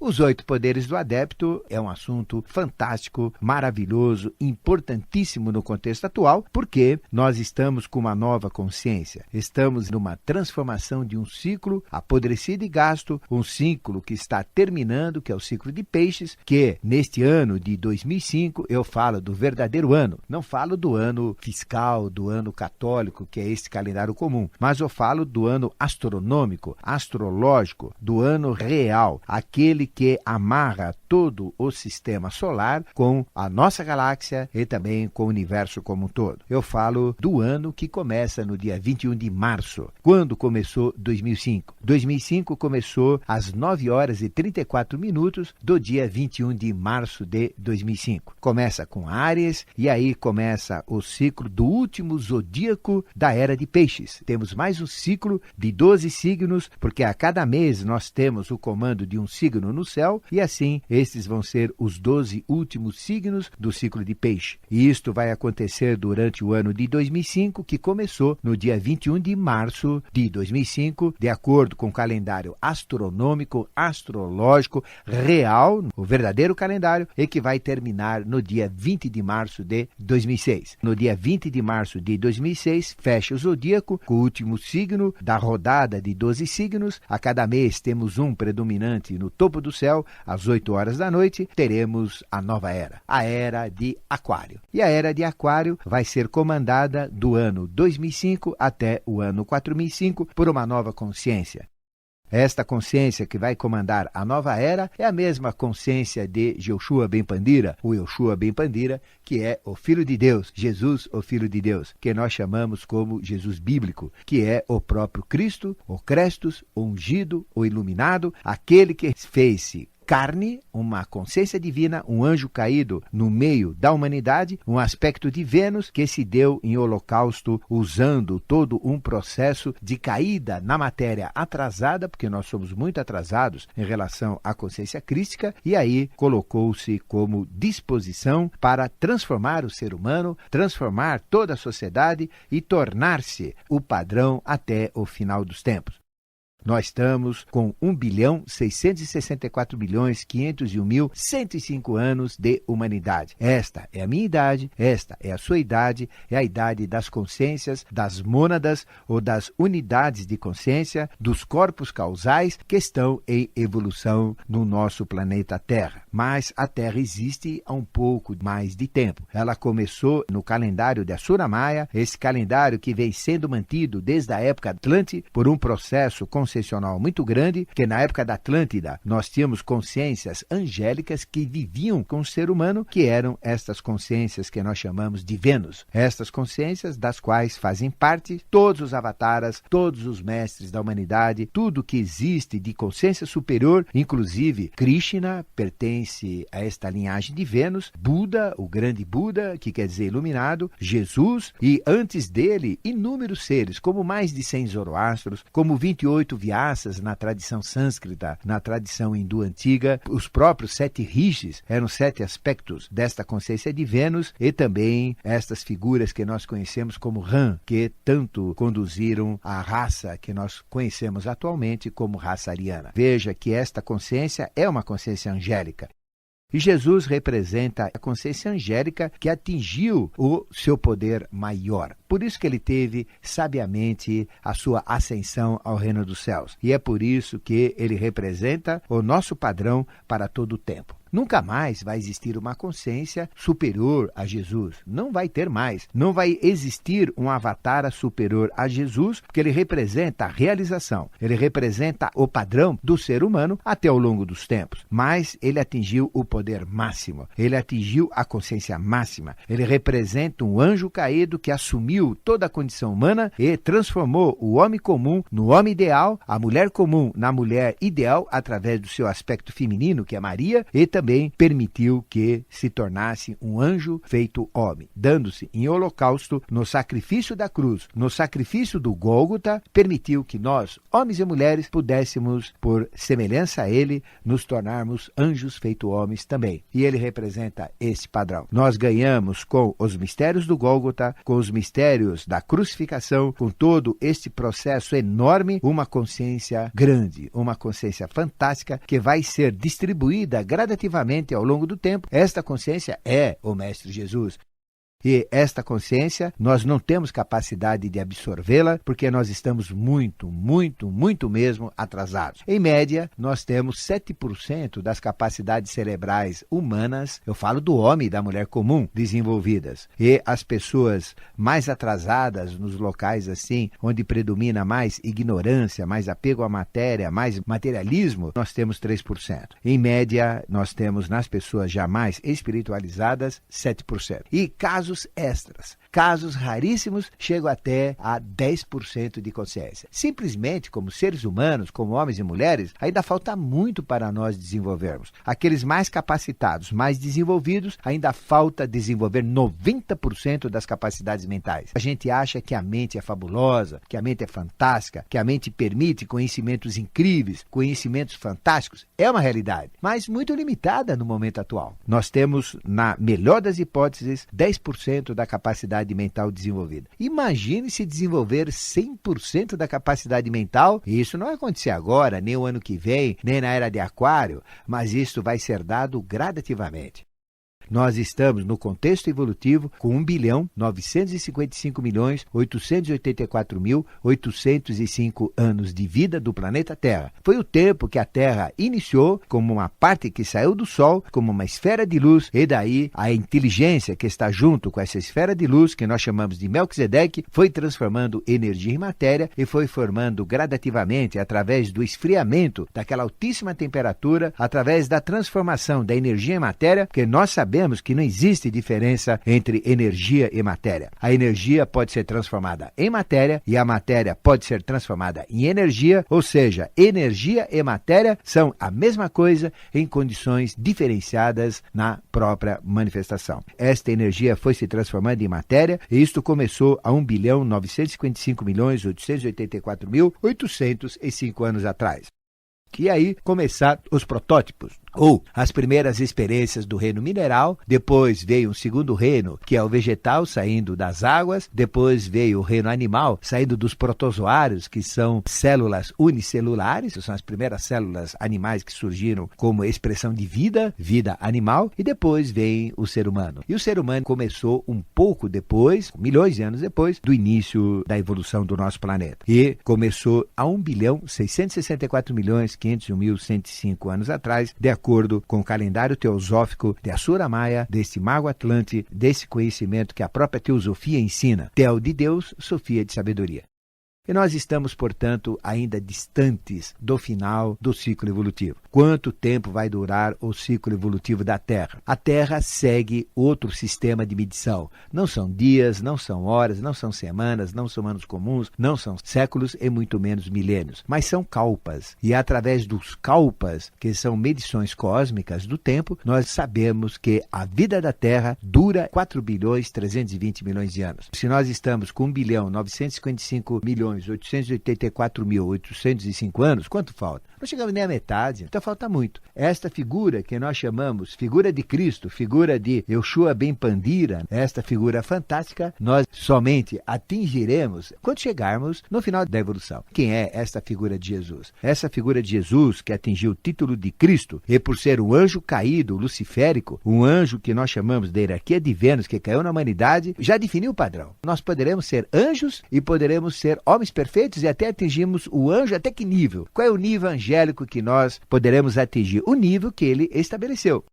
Os 8 poderes do adepto é um assunto fantástico, maravilhoso, importantíssimo no contexto atual, porque nós estamos com uma nova consciência. Estamos numa transformação de um ciclo apodrecido e gasto, um ciclo que está terminando, que é o ciclo de peixes, que neste ano de 2005 eu falo do verdadeiro ano. Não falo do ano fiscal, do ano católico, que é este calendário comum, mas eu falo do ano astronômico, astrológico, do ano real, aquele que amarra todo o sistema solar com a nossa galáxia e também com o universo como um todo. Eu falo do ano que começa no dia 21 de março. Quando começou 2005? 2005 começou às 9 horas e 34 minutos do dia 21 de março de 2005. Começa com Áries e aí começa o ciclo do último zodíaco da era de Peixes. Temos mais um ciclo de 12 signos, porque a cada mês nós temos o comando de um signo no céu e assim estes vão ser os 12 últimos signos do ciclo de Peixe. E isto vai acontecer durante o ano de 2005, que começou no dia 21 de março de 2005, de acordo com o calendário astronômico, astrológico, real, o verdadeiro calendário, e que vai terminar no dia 20 de março de 2006. No dia 20 de março de 2006, fecha o zodíaco, com o último signo da rodada de 12 signos. A cada mês temos um predominante no topo do céu, às 8 horas da noite, teremos a nova era, a era de Aquário. E a era de Aquário vai ser comandada do ano 2005 até o ano 4005 por uma nova consciência. Esta consciência que vai comandar a nova era é a mesma consciência de Yoshua Ben Pandira, o Yoshua Ben Pandira, que é o Filho de Deus, Jesus, o Filho de Deus, que nós chamamos como Jesus bíblico, que é o próprio Cristo, o Crestus, o ungido, o iluminado, aquele que fez-se carne, uma consciência divina, um anjo caído no meio da humanidade, um aspecto de Vênus que se deu em holocausto usando todo um processo de caída na matéria atrasada, porque nós somos muito atrasados em relação à consciência crística, e aí colocou-se como disposição para transformar o ser humano, transformar toda a sociedade e tornar-se o padrão até o final dos tempos. Nós estamos com 1.664.501.105 anos de humanidade. Esta é a minha idade, esta é a sua idade, é a idade das consciências, das mônadas ou das unidades de consciência, dos corpos causais que estão em evolução no nosso planeta Terra. Mas a Terra existe há um pouco mais de tempo. Ela começou no calendário de Asura Maia, esse calendário que vem sendo mantido desde a época Atlante por um processo consciencial muito grande, que na época da Atlântida nós tínhamos consciências angélicas que viviam com o ser humano, que eram estas consciências que nós chamamos de Vênus. Estas consciências das quais fazem parte todos os avataras, todos os mestres da humanidade, tudo que existe de consciência superior, inclusive Krishna pertence a esta linhagem de Vênus, Buda, o grande Buda, que quer dizer iluminado, Jesus, e antes dele inúmeros seres, como mais de 100 Zoroastros, como 28 Vyasas na tradição sânscrita, na tradição hindu antiga, os próprios 7 rishis eram 7 aspectos desta consciência de Vênus, e também estas figuras que nós conhecemos como Ram, que tanto conduziram a raça que nós conhecemos atualmente como raça ariana. Veja que esta consciência é uma consciência angélica. E Jesus representa a consciência angélica que atingiu o seu poder maior. Por isso que ele teve, sabiamente, a sua ascensão ao reino dos céus. E é por isso que ele representa o nosso padrão para todo o tempo. Nunca mais vai existir uma consciência superior a Jesus. Não vai ter mais. Não vai existir um avatar superior a Jesus, porque ele representa a realização. Ele representa o padrão do ser humano até ao longo dos tempos. Mas ele atingiu o poder máximo. Ele atingiu a consciência máxima. Ele representa um anjo caído que assumiu toda a condição humana e transformou o homem comum no homem ideal, a mulher comum na mulher ideal, através do seu aspecto feminino, que é Maria, e também também permitiu que se tornasse um anjo feito homem, dando-se em holocausto no sacrifício da cruz, no sacrifício do Gólgota, permitiu que nós, homens e mulheres, pudéssemos, por semelhança a ele, nos tornarmos anjos feito homens também. E ele representa esse padrão. Nós ganhamos com os mistérios do Gólgota, com os mistérios da crucificação, com todo este processo enorme, uma consciência grande, uma consciência fantástica que vai ser distribuída gradativamente ao longo do tempo. Esta consciência é o Mestre Jesus. E esta consciência, nós não temos capacidade de absorvê-la, porque nós estamos muito mesmo atrasados. Em média, nós temos 7% das capacidades cerebrais humanas, eu falo do homem e da mulher comum, desenvolvidas. E as pessoas mais atrasadas, nos locais assim, onde predomina mais ignorância, mais apego à matéria, mais materialismo, nós temos 3%. Em média, nós temos nas pessoas já mais espiritualizadas, 7%. E casos extras, casos raríssimos, chegam até a 10% de consciência. Simplesmente, como seres humanos, como homens e mulheres, ainda falta muito para nós desenvolvermos. Aqueles mais capacitados, mais desenvolvidos, ainda falta desenvolver 90% das capacidades mentais. A gente acha que a mente é fabulosa, que a mente é fantástica, que a mente permite conhecimentos incríveis, conhecimentos fantásticos. É uma realidade, mas muito limitada no momento atual. Nós temos, na melhor das hipóteses, 10% da capacidade mental desenvolvida. Imagine se desenvolver 100% da capacidade mental. Isso não vai acontecer agora, nem o ano que vem, nem na era de Aquário, mas isso vai ser dado gradativamente. Nós estamos no contexto evolutivo com 1.955.884.805 anos de vida do planeta Terra. Foi o tempo que a Terra iniciou como uma parte que saiu do Sol, como uma esfera de luz, e daí a inteligência que está junto com essa esfera de luz, que nós chamamos de Melquisedeque, foi transformando energia em matéria e foi formando gradativamente, através do esfriamento daquela altíssima temperatura, através da transformação da energia em matéria, que nós sabemos que não existe diferença entre energia e matéria. A energia pode ser transformada em matéria e a matéria pode ser transformada em energia, ou seja, energia e matéria são a mesma coisa em condições diferenciadas na própria manifestação. Esta energia foi se transformando em matéria e isto começou há 1.955.884.805 anos atrás. E aí começaram os protótipos, ou as primeiras experiências do reino mineral. Depois veio um segundo reino, que é o vegetal, saindo das águas. Depois veio o reino animal, saindo dos protozoários, que são células unicelulares, são as primeiras células animais que surgiram como expressão de vida, vida animal. E depois vem o ser humano. E o ser humano começou um pouco depois, milhões de anos depois, do início da evolução do nosso planeta. E começou há 1.664.501.105 anos atrás, de acordo com o calendário teosófico de Assura Maia, desse mago Atlante, desse conhecimento que a própria teosofia ensina. Tel de Deus, Sofia de sabedoria. E nós estamos, portanto, ainda distantes do final do ciclo evolutivo. Quanto tempo vai durar o ciclo evolutivo da Terra? A Terra segue outro sistema de medição. Não são dias, não são horas, não são semanas, não são anos comuns, não são séculos e muito menos milênios. Mas são kalpas. E através dos kalpas, que são medições cósmicas do tempo, nós sabemos que a vida da Terra dura 4.320.000.000 de anos. Se nós estamos com 1.955.884.805 anos, quanto falta? Não chegamos nem à metade, então falta muito. Esta figura que nós chamamos figura de Cristo, figura de Yoshua Ben Pandira, esta figura fantástica, nós somente atingiremos quando chegarmos no final da evolução. Quem é esta figura de Jesus? Essa figura de Jesus que atingiu o título de Cristo, e por ser um anjo caído, luciférico, um anjo que nós chamamos de hierarquia de Vênus, que caiu na humanidade, já definiu o padrão. Nós poderemos ser anjos e poderemos ser homens perfeitos e até atingimos o anjo até que nível? Qual é o nível angélico que nós poderemos atingir? O nível que ele estabeleceu.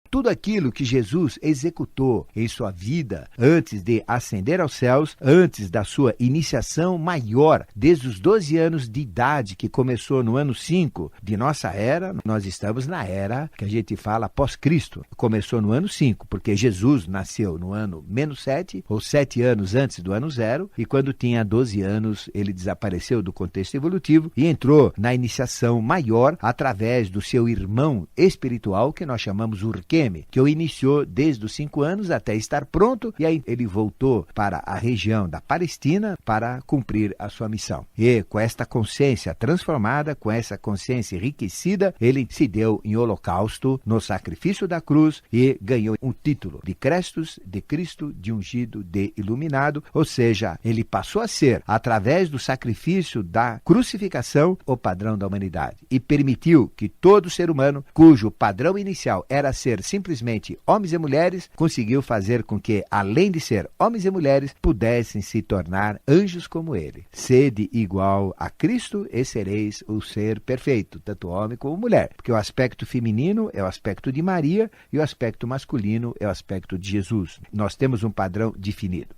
Tudo aquilo que Jesus executou em sua vida antes de ascender aos céus, antes da sua iniciação maior, desde os 12 anos de idade, que começou no ano 5 de nossa era. Nós estamos na era que a gente fala pós-Cristo. Começou no ano 5, porque Jesus nasceu no ano -7, ou 7 anos antes do ano 0, e quando tinha 12 anos ele desapareceu do contexto evolutivo e entrou na iniciação maior através do seu irmão espiritual, que nós chamamos Urqueme, que o iniciou desde os 5 anos até estar pronto, e aí ele voltou para a região da Palestina para cumprir a sua missão. E com esta consciência transformada, com essa consciência enriquecida, ele se deu em holocausto no sacrifício da cruz e ganhou um título de Crestus, de Cristo, de ungido, de iluminado, ou seja, ele passou a ser, através do sacrifício da crucificação, o padrão da humanidade, e permitiu que todo ser humano, cujo padrão inicial era ser simplesmente homens e mulheres, conseguiu fazer com que, além de ser homens e mulheres, pudessem se tornar anjos como ele. Sede igual a Cristo e sereis o ser perfeito, tanto homem como mulher, porque o aspecto feminino é o aspecto de Maria e o aspecto masculino é o aspecto de Jesus. Nós temos um padrão definido.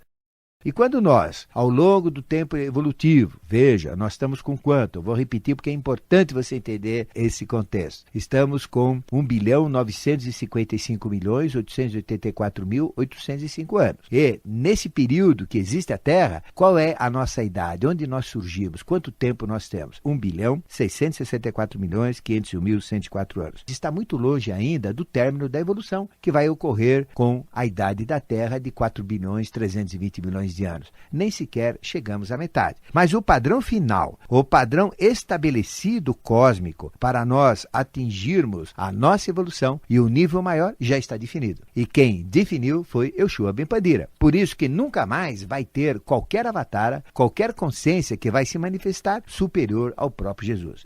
E quando nós, ao longo do tempo evolutivo, veja, nós estamos com quanto? Eu vou repetir porque é importante você entender esse contexto. Estamos com 1.955.884.805 anos. E nesse período que existe a Terra, qual é a nossa idade? Onde nós surgimos? Quanto tempo nós temos? 1.664.501.104 anos. Está muito longe ainda do término da evolução, que vai ocorrer com a idade da Terra de 4.320.000.000 de anos. Nem sequer chegamos à metade. Mas o padrão final, o padrão estabelecido cósmico para nós atingirmos a nossa evolução e o nível maior já está definido. E quem definiu foi Yoshua Ben Pandira. Por isso que nunca mais vai ter qualquer avatar, qualquer consciência que vai se manifestar superior ao próprio Jesus.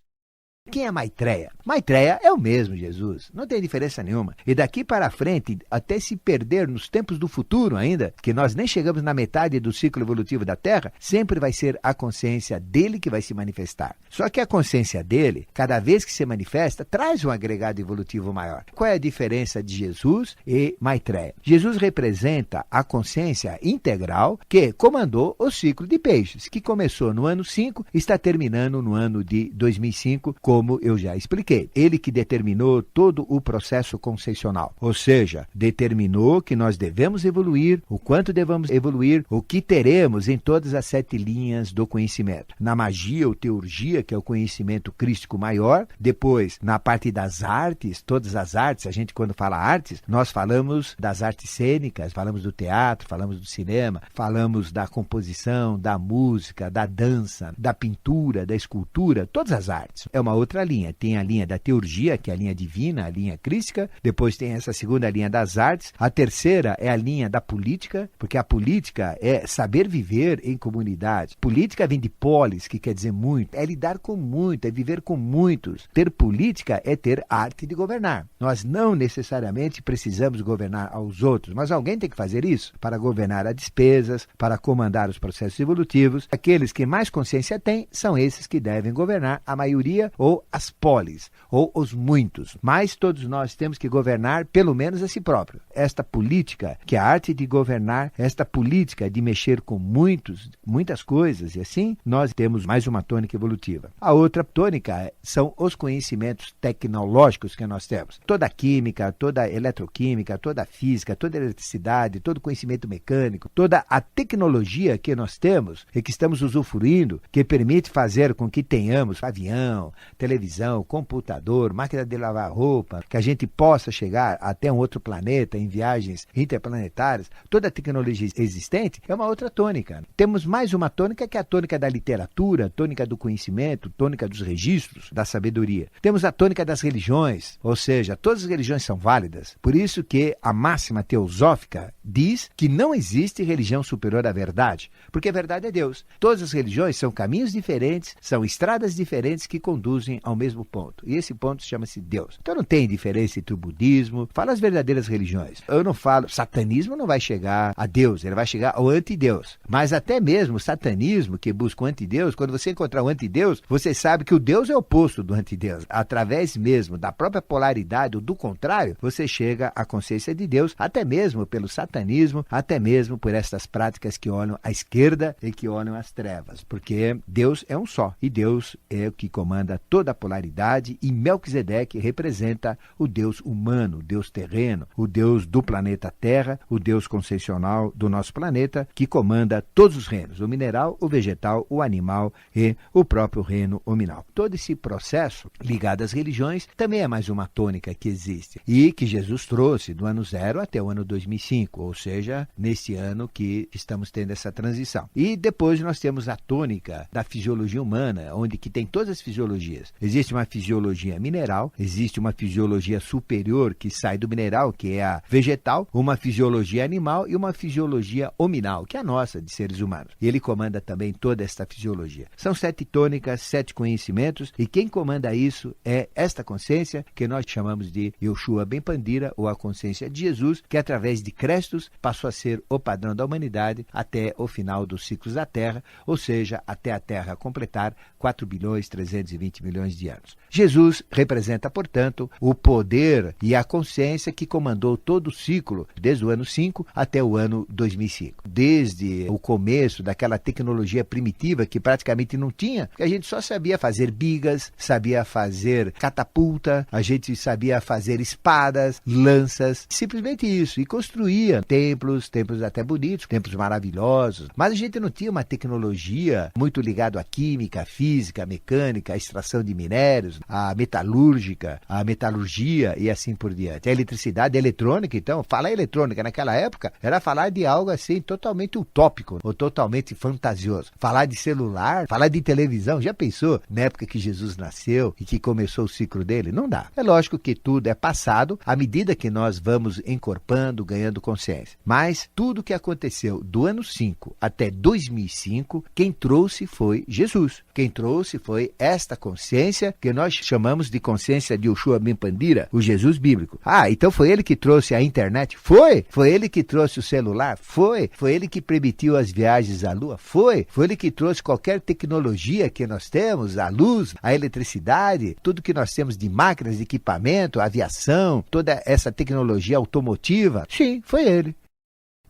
Quem é Maitreya? Maitreya é o mesmo Jesus, não tem diferença nenhuma. E daqui para frente, até se perder nos tempos do futuro ainda, que nós nem chegamos na metade do ciclo evolutivo da Terra, sempre vai ser a consciência dele que vai se manifestar. Só que a consciência dele, cada vez que se manifesta, traz um agregado evolutivo maior. Qual é a diferença de Jesus e Maitreya? Jesus representa a consciência integral que comandou o ciclo de peixes, que começou no ano 5 e está terminando no ano de 2005, como eu já expliquei. Ele que determinou todo o processo concessional, ou seja, determinou que nós devemos evoluir, o quanto devemos evoluir, o que teremos em todas as 7 linhas do conhecimento. Na magia ou teurgia, que é o conhecimento crístico maior, depois na parte das artes, todas as artes, a gente quando fala artes, nós falamos das artes cênicas, falamos do teatro, falamos do cinema, falamos da composição, da música, da dança, da pintura, da escultura, todas as artes. É uma outra linha. Tem a linha da teurgia, que é a linha divina, a linha crística. Depois tem essa segunda linha das artes. A terceira é a linha da política, porque a política é saber viver em comunidade. Política vem de polis, que quer dizer muito. É lidar com muito, é viver com muitos. Ter política é ter arte de governar. Nós não necessariamente precisamos governar aos outros, mas alguém tem que fazer isso para governar as despesas, para comandar os processos evolutivos. Aqueles que mais consciência têm são esses que devem governar a maioria ou as polis, ou os muitos. Mas todos nós temos que governar pelo menos a si próprio. Esta política, que é a arte de governar, esta política de mexer com muitas coisas, e assim nós temos mais uma tônica evolutiva. A outra tônica são os conhecimentos tecnológicos que nós temos. Toda a química, toda a eletroquímica, toda a física, toda a eletricidade, todo o conhecimento mecânico, toda a tecnologia que nós temos e que estamos usufruindo, que permite fazer com que tenhamos avião, televisão, computador, máquina de lavar roupa, que a gente possa chegar até um outro planeta em viagens interplanetárias, toda a tecnologia existente é uma outra tônica. Temos mais uma tônica que é a tônica da literatura, tônica do conhecimento, tônica dos registros, da sabedoria. Temos a tônica das religiões, ou seja, todas as religiões são válidas. Por isso que a máxima teosófica diz que não existe religião superior à verdade, porque a verdade é Deus. Todas as religiões são caminhos diferentes, são estradas diferentes que conduzem convergem ao mesmo ponto. E esse ponto chama-se Deus. Então não tem diferença entre o budismo, fala as verdadeiras religiões. Eu não falo, satanismo não vai chegar a Deus, ele vai chegar ao antideus. Mas até mesmo o satanismo, que busca o antideus, quando você encontrar o antideus, você sabe que o Deus é o oposto do antideus. Através mesmo da própria polaridade ou do contrário, você chega à consciência de Deus, até mesmo pelo satanismo, até mesmo por estas práticas que olham à esquerda e que olham às trevas. Porque Deus é um só, e Deus é o que comanda toda a polaridade, e Melquisedeque representa o Deus humano, o Deus terreno, o Deus do planeta Terra, o Deus concessional do nosso planeta, que comanda todos os reinos, o mineral, o vegetal, o animal e o próprio reino nominal. Todo esse processo ligado às religiões também é mais uma tônica que existe e que Jesus trouxe do ano 0 até o ano 2005, ou seja, nesse ano que estamos tendo essa transição. E depois nós temos a tônica da fisiologia humana, onde que tem todas as fisiologias. Existe uma fisiologia mineral, existe uma fisiologia superior que sai do mineral, que é a vegetal, uma fisiologia animal e uma fisiologia hominal, que é a nossa, de seres humanos. E ele comanda também toda esta fisiologia. São 7 tônicas, 7 conhecimentos, e quem comanda isso é esta consciência que nós chamamos de Yoshua Ben Pandira, ou a consciência de Jesus, que através de Crestos passou a ser o padrão da humanidade até o final dos ciclos da Terra, ou seja, até a Terra completar 4.320.000.000 de anos. Jesus representa, portanto, o poder e a consciência que comandou todo o ciclo, desde o ano 5 até o ano 2005. Desde o começo daquela tecnologia primitiva que praticamente não tinha, a gente só sabia fazer bigas, sabia fazer catapulta, a gente sabia fazer espadas, lanças, simplesmente isso. E construía templos até bonitos, templos maravilhosos, mas a gente não tinha uma tecnologia muito ligada à química, à física, à mecânica, à extração de minérios, à metalúrgica, à metalurgia e assim por diante. A eletricidade, a eletrônica, então, falar eletrônica naquela época era falar de algo assim totalmente utópico ou totalmente fantasioso. Falar de celular, falar de televisão, já pensou na época que Jesus nasceu e que começou o ciclo dele? Não dá. É lógico que tudo é passado à medida que nós vamos encorpando, ganhando consciência. Mas tudo que aconteceu do ano 5 até 2005, quem trouxe foi Jesus. Quem trouxe foi esta consciência que nós chamamos de consciência de Yoshua Ben Pandira, o Jesus bíblico. Ah, então foi ele que trouxe a internet? Foi! Foi ele que trouxe o celular? Foi! Foi ele que permitiu as viagens à Lua? Foi! Foi ele que trouxe qualquer tecnologia que nós temos, a luz, a eletricidade, tudo que nós temos de máquinas, de equipamento, aviação, toda essa tecnologia automotiva? Sim, foi ele.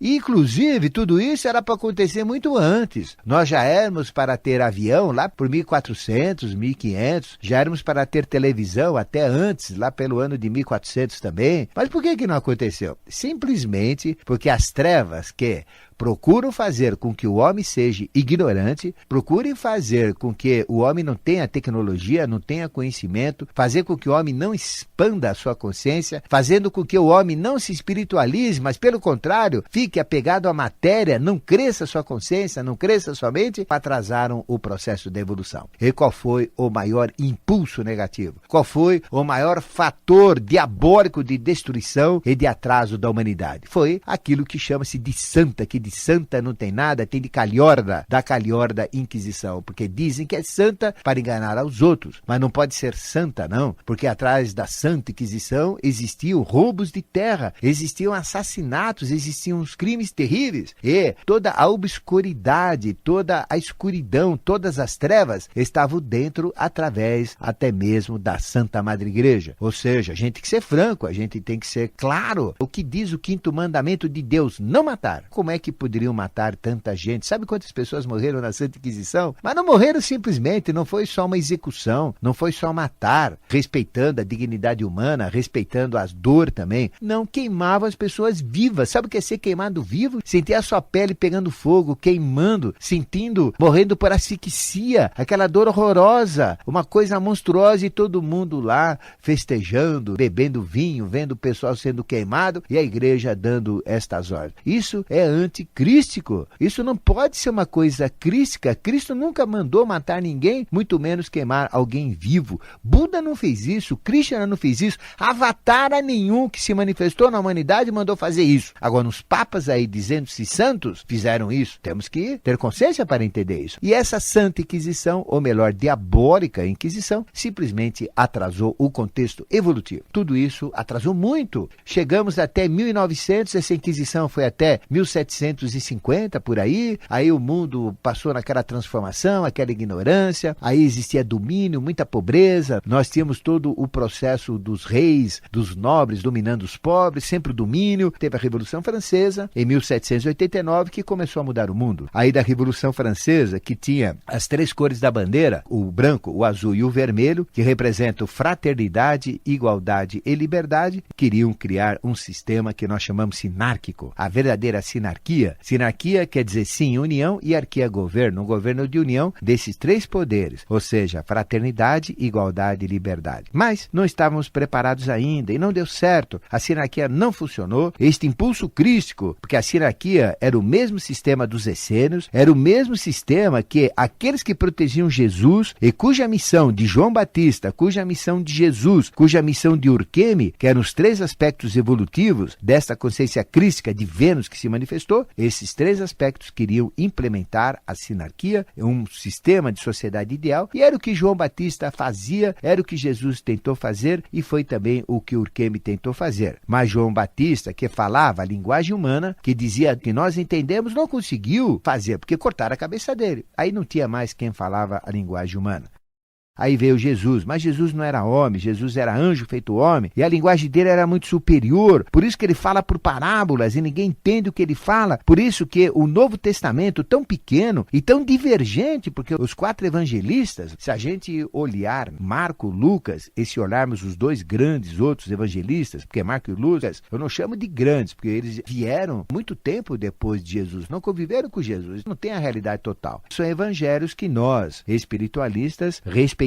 E, inclusive, tudo isso era para acontecer muito antes. Nós já éramos para ter avião lá por 1400, 1500, já éramos para ter televisão até antes, lá pelo ano de 1400 também. Mas por que não aconteceu? Simplesmente porque as trevas que procuram fazer com que o homem seja ignorante, procurem fazer com que o homem não tenha tecnologia, não tenha conhecimento, fazer com que o homem não expanda a sua consciência, fazendo com que o homem não se espiritualize, mas pelo contrário, fique apegado à matéria, não cresça a sua consciência, não cresça a sua mente, atrasaram o processo da evolução. E qual foi o maior impulso negativo? Qual foi o maior fator diabólico de destruição e de atraso da humanidade? Foi aquilo que chama-se de santa, que de santa não tem nada, tem de calhorda, da calhorda Inquisição, porque dizem que é santa para enganar aos outros, mas não pode ser santa não, porque atrás da Santa Inquisição existiam roubos de terra, existiam assassinatos, existiam uns crimes terríveis, e toda a obscuridade, toda a escuridão, todas as trevas estavam dentro através até mesmo da Santa Madre Igreja. Ou seja, a gente tem que ser franco, a gente tem que ser claro. O que diz o 5º mandamento de Deus? Não matar. Como é que poderiam matar tanta gente? Sabe quantas pessoas morreram na Santa Inquisição? Mas não morreram simplesmente, não foi só uma execução, não foi só matar, respeitando a dignidade humana, respeitando as dor também. Não, queimavam as pessoas vivas. Sabe o que é ser queimado vivo? Sentir a sua pele pegando fogo, queimando, sentindo, morrendo por asfixia, aquela dor horrorosa, uma coisa monstruosa, e todo mundo lá festejando, bebendo vinho, vendo o pessoal sendo queimado e a igreja dando estas ordens. Isso é anticristo. fosse crístico. Isso não pode ser uma coisa crística. Cristo nunca mandou matar ninguém, muito menos queimar alguém vivo. Buda não fez isso, Krishna não fez isso, Avatara nenhum que se manifestou na humanidade mandou fazer isso. Agora, os papas aí dizendo-se santos fizeram isso. Temos que ter consciência para entender isso. E essa Santa Inquisição, ou melhor, diabólica Inquisição, simplesmente atrasou o contexto evolutivo. Tudo isso atrasou muito. Chegamos até 1900, essa Inquisição foi até 1750, por aí o mundo passou naquela transformação, aquela ignorância, aí existia domínio, muita pobreza, nós tínhamos todo o processo dos reis, dos nobres dominando os pobres, sempre o domínio. Teve a Revolução Francesa, em 1789, que começou a mudar o mundo. Aí da Revolução Francesa, que tinha as 3 cores da bandeira, o branco, o azul e o vermelho, que representam fraternidade, igualdade e liberdade, queriam criar um sistema que nós chamamos sinárquico, a verdadeira sinarquia. Sinarquia quer dizer sim, união, e arquia, governo, um governo de união desses 3 poderes, ou seja, fraternidade, igualdade e liberdade. Mas não estávamos preparados ainda e não deu certo. A sinarquia não funcionou. Este impulso crístico, porque a sinarquia era o mesmo sistema dos essênios, era o mesmo sistema que aqueles que protegiam Jesus e cuja missão de João Batista, cuja missão de Jesus, cuja missão de Urqueme, que eram os 3 aspectos evolutivos desta consciência crística de Vênus que se manifestou, esses 3 aspectos queriam implementar a sinarquia, um sistema de sociedade ideal, e era o que João Batista fazia, era o que Jesus tentou fazer e foi também o que Urqueme tentou fazer. Mas João Batista, que falava a linguagem humana, que dizia que nós entendemos, não conseguiu fazer, porque cortaram a cabeça dele. Aí não tinha mais quem falava a linguagem humana. Aí veio Jesus, mas Jesus não era homem, Jesus era anjo feito homem, e a linguagem dele era muito superior, por isso que ele fala por parábolas e ninguém entende o que ele fala, por isso que o Novo Testamento, tão pequeno e tão divergente, porque os 4 evangelistas, se a gente olhar Marco, Lucas, e se olharmos os 2 grandes outros evangelistas, porque Marco e Lucas, eu não chamo de grandes, porque eles vieram muito tempo depois de Jesus, não conviveram com Jesus, não tem a realidade total. São evangelhos que nós, espiritualistas, respeitamos,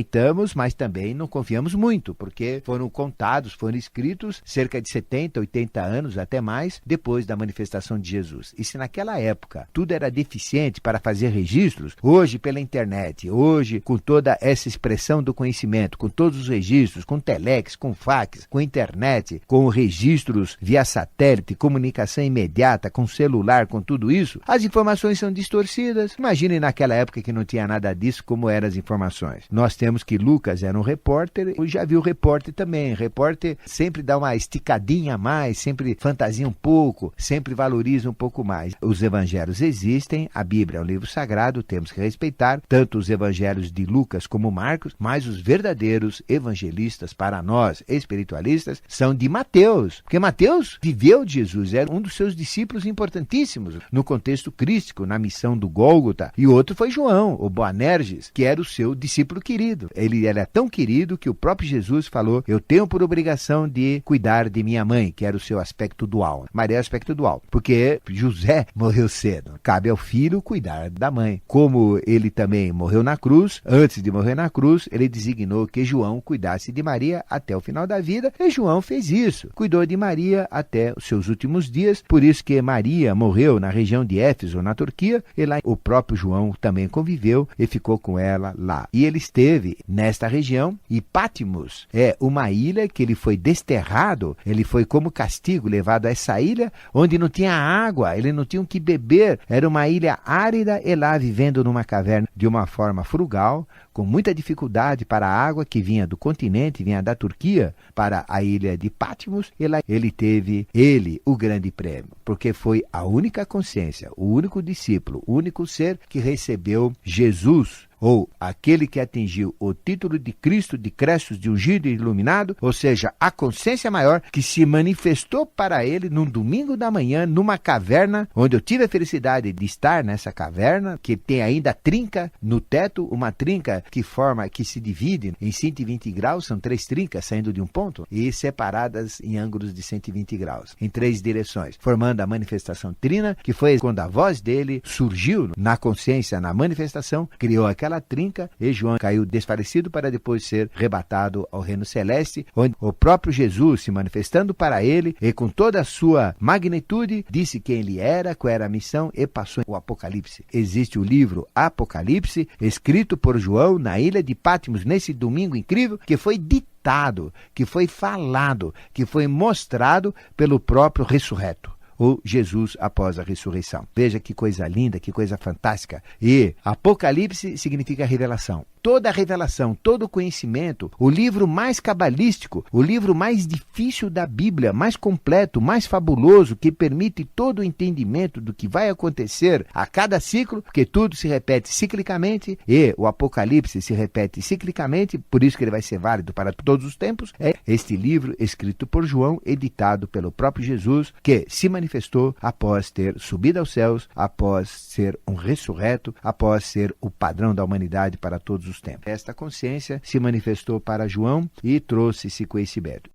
mas também não confiamos muito, porque foram contados, foram escritos cerca de 70, 80 anos, até mais, depois da manifestação de Jesus. E se naquela época tudo era deficiente para fazer registros, hoje pela internet, hoje com toda essa expressão do conhecimento, com todos os registros, com telex, com fax, com internet, com registros via satélite, comunicação imediata, com celular, com tudo isso, as informações são distorcidas. Imagine naquela época que não tinha nada disso, como eram as informações. Nós temos que Lucas era um repórter, eu já vi o repórter também. Repórter sempre dá uma esticadinha a mais, sempre fantasia um pouco, sempre valoriza um pouco mais. Os evangelhos existem, a Bíblia é um livro sagrado, temos que respeitar tanto os evangelhos de Lucas como Marcos, mas os verdadeiros evangelistas para nós, espiritualistas, são de Mateus, porque Mateus viveu de Jesus, era um dos seus discípulos importantíssimos no contexto crístico, na missão do Gólgota, e o outro foi João, o Boanerges, que era o seu discípulo querido. Ele era tão querido que o próprio Jesus falou: eu tenho por obrigação de cuidar de minha mãe, que era o seu aspecto dual. Maria é o aspecto dual, porque José morreu cedo. Cabe ao filho cuidar da mãe. Como ele também morreu na cruz, antes de morrer na cruz, ele designou que João cuidasse de Maria até o final da vida, e João fez isso. Cuidou de Maria até os seus últimos dias, por isso que Maria morreu na região de Éfeso, na Turquia, e lá o próprio João também conviveu e ficou com ela lá. E ele esteve nesta região, e Patmos é uma ilha que ele foi desterrado, ele foi como castigo levado a essa ilha onde não tinha água, ele não tinha o que beber, era uma ilha árida, e lá vivendo numa caverna de uma forma frugal, com muita dificuldade para a água que vinha do continente, vinha da Turquia para a ilha de Patmos, e lá ele teve o grande prêmio, porque foi a única consciência, o único discípulo, o único ser que recebeu Jesus, ou aquele que atingiu o título de Cristo, de Crestos, de ungido e iluminado, ou seja, a consciência maior que se manifestou para ele num domingo da manhã, numa caverna, onde eu tive a felicidade de estar nessa caverna, que tem ainda trinca no teto, uma trinca que se divide em 120 graus, são 3 trincas saindo de um ponto, e separadas em ângulos de 120 graus, em 3 direções, formando a manifestação trina, que foi quando a voz dele surgiu na consciência, na manifestação, criou aquela aquela trinca e João caiu desfalecido para depois ser arrebatado ao reino celeste, onde o próprio Jesus, se manifestando para ele e com toda a sua magnitude, disse quem ele era, qual era a missão e passou o Apocalipse. Existe o livro Apocalipse, escrito por João na ilha de Patmos, nesse domingo incrível, que foi ditado, que foi falado, que foi mostrado pelo próprio ressurreto, ou Jesus após a ressurreição. Veja que coisa linda, que coisa fantástica. E Apocalipse significa revelação. Toda a revelação, todo o conhecimento, o livro mais cabalístico, o livro mais difícil da Bíblia, mais completo, mais fabuloso, que permite todo o entendimento do que vai acontecer a cada ciclo, porque tudo se repete ciclicamente, e o Apocalipse se repete ciclicamente, por isso que ele vai ser válido para todos os tempos, é este livro escrito por João, editado pelo próprio Jesus, que se manifestou após ter subido aos céus, após ser um ressurreto, após ser o padrão da humanidade para todos os tempos. Esta consciência se manifestou para João e trouxe esse conhecimento.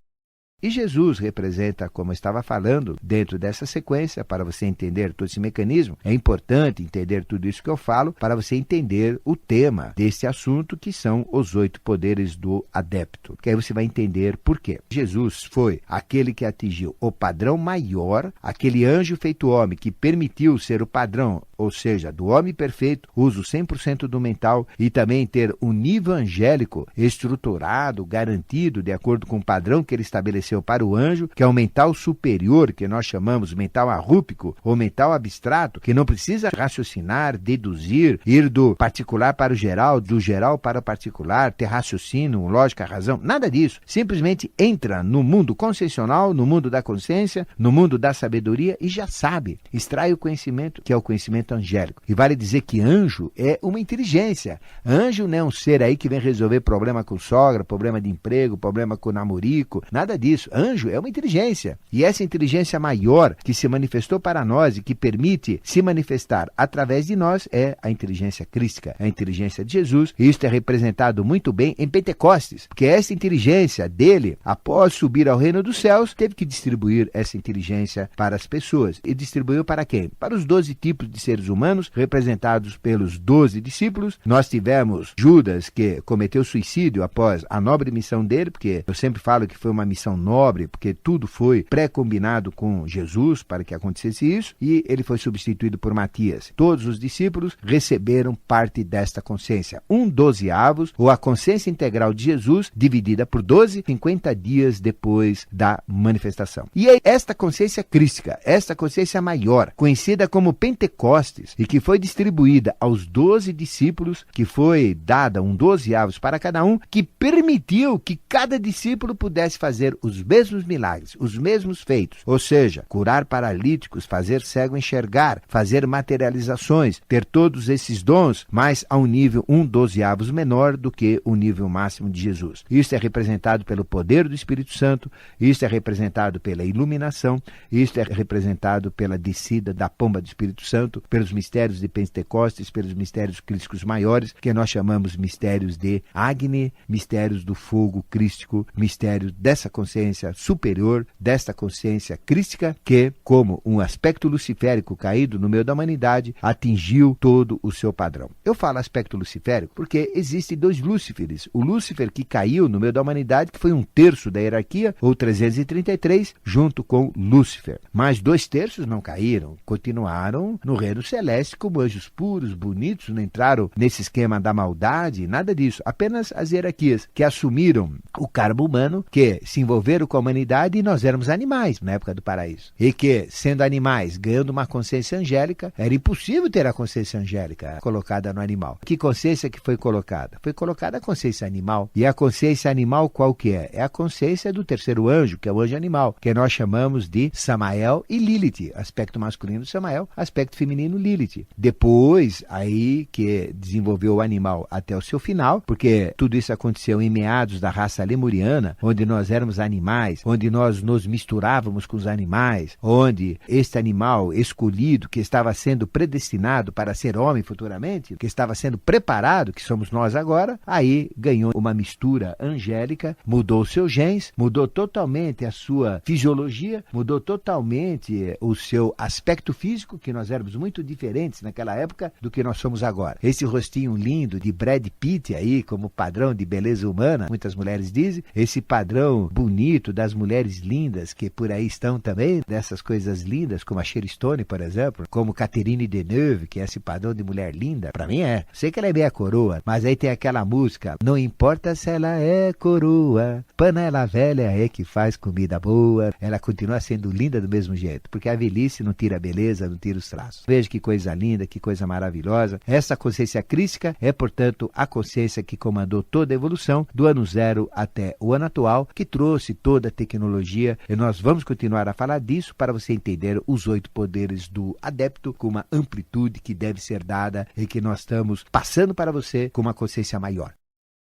E Jesus representa, como eu estava falando, dentro dessa sequência, para você entender todo esse mecanismo, é importante entender tudo isso que eu falo, para você entender o tema desse assunto, que são os 8 poderes do adepto. Que aí você vai entender por quê. Jesus foi aquele que atingiu o padrão maior, aquele anjo feito homem que permitiu ser o padrão, ou seja, do homem perfeito, uso 100% do mental, e também ter um nível angélico estruturado, garantido, de acordo com o padrão que ele estabeleceu para o anjo, que é o mental superior, que nós chamamos mental arrúpico, ou mental abstrato, que não precisa raciocinar, deduzir, ir do particular para o geral, do geral para o particular, ter raciocínio, lógica, razão, nada disso. Simplesmente entra no mundo consciencial, no mundo da consciência, no mundo da sabedoria e já sabe, extrai o conhecimento, que é o conhecimento angélico. E vale dizer que anjo é uma inteligência. Anjo não é um ser aí que vem resolver problema com sogra, problema de emprego, problema com namorico, nada disso. Anjo é uma inteligência. E essa inteligência maior que se manifestou para nós e que permite se manifestar através de nós é a inteligência crística, a inteligência de Jesus. E isso é representado muito bem em Pentecostes, porque essa inteligência dele, após subir ao reino dos céus, teve que distribuir essa inteligência para as pessoas. E distribuiu para quem? Para os 12 tipos de seres humanos, representados pelos 12 discípulos. Nós tivemos Judas, que cometeu suicídio após a nobre missão dele, porque eu sempre falo que foi uma missão nobre, porque tudo foi pré-combinado com Jesus para que acontecesse isso, e ele foi substituído por Matias. Todos os discípulos receberam parte desta consciência. 1/12, ou a consciência integral de Jesus, dividida por 12, 50 dias depois da manifestação. E é esta consciência crística, esta consciência maior, conhecida como Pentecostes, e que foi distribuída aos 12 discípulos, que foi dada 1/12 para cada um, que permitiu que cada discípulo pudesse fazer os mesmos milagres, os mesmos feitos, ou seja, curar paralíticos, fazer cego enxergar, fazer materializações, ter todos esses dons, mas a um nível 1/12 menor do que o nível máximo de Jesus. Isso é representado pelo poder do Espírito Santo, isso é representado pela iluminação, isso é representado pela descida da pomba do Espírito Santo, pelos mistérios de Pentecostes, pelos mistérios crísticos maiores, que nós chamamos mistérios de Agni, mistérios do fogo crístico, mistérios dessa consciência superior, desta consciência crística, que, como um aspecto luciférico caído no meio da humanidade, atingiu todo o seu padrão. Eu falo aspecto luciférico porque existem 2 Lúciferes. O Lúcifer que caiu no meio da humanidade, que foi 1/3 da hierarquia, ou 333, junto com Lúcifer. Mas 2/3 não caíram, continuaram no reino celeste como anjos puros, bonitos, não entraram nesse esquema da maldade, nada disso. Apenas as hierarquias que assumiram o karma humano, que se envolveram com a humanidade, e nós éramos animais na época do paraíso. E que, sendo animais, ganhando uma consciência angélica, era impossível ter a consciência angélica colocada no animal. Que consciência que foi colocada? Foi colocada a consciência animal. E a consciência animal qual que é? É a consciência do terceiro anjo, que é o anjo animal, que nós chamamos de Samael e Lilith. Aspecto masculino Samael, aspecto feminino Lilith. Depois, aí que desenvolveu o animal até o seu final, porque tudo isso aconteceu em meados da raça lemuriana, onde nós éramos animais animais, onde nós nos misturávamos com os animais, onde este animal escolhido, que estava sendo predestinado para ser homem futuramente, que estava sendo preparado, que somos nós agora, aí ganhou uma mistura angélica, mudou seus genes, mudou totalmente a sua fisiologia, mudou totalmente o seu aspecto físico, que nós éramos muito diferentes naquela época do que nós somos agora. Esse rostinho lindo de Brad Pitt aí, como padrão de beleza humana, muitas mulheres dizem, esse padrão bonito das mulheres lindas que por aí estão também, dessas coisas lindas, como a Sharon Stone, por exemplo, como Catherine Deneuve, que é esse padrão de mulher linda, pra mim é. Sei que ela é meia coroa, mas aí tem aquela música, não importa se ela é coroa, panela velha é que faz comida boa, ela continua sendo linda do mesmo jeito, porque a velhice não tira a beleza, não tira os traços. Veja que coisa linda, que coisa maravilhosa. Essa consciência crística é, portanto, a consciência que comandou toda a evolução do ano zero até o ano atual, que trouxe toda a tecnologia, e nós vamos continuar a falar disso para você entender os 8 poderes do adepto com uma amplitude que deve ser dada e que nós estamos passando para você com uma consciência maior.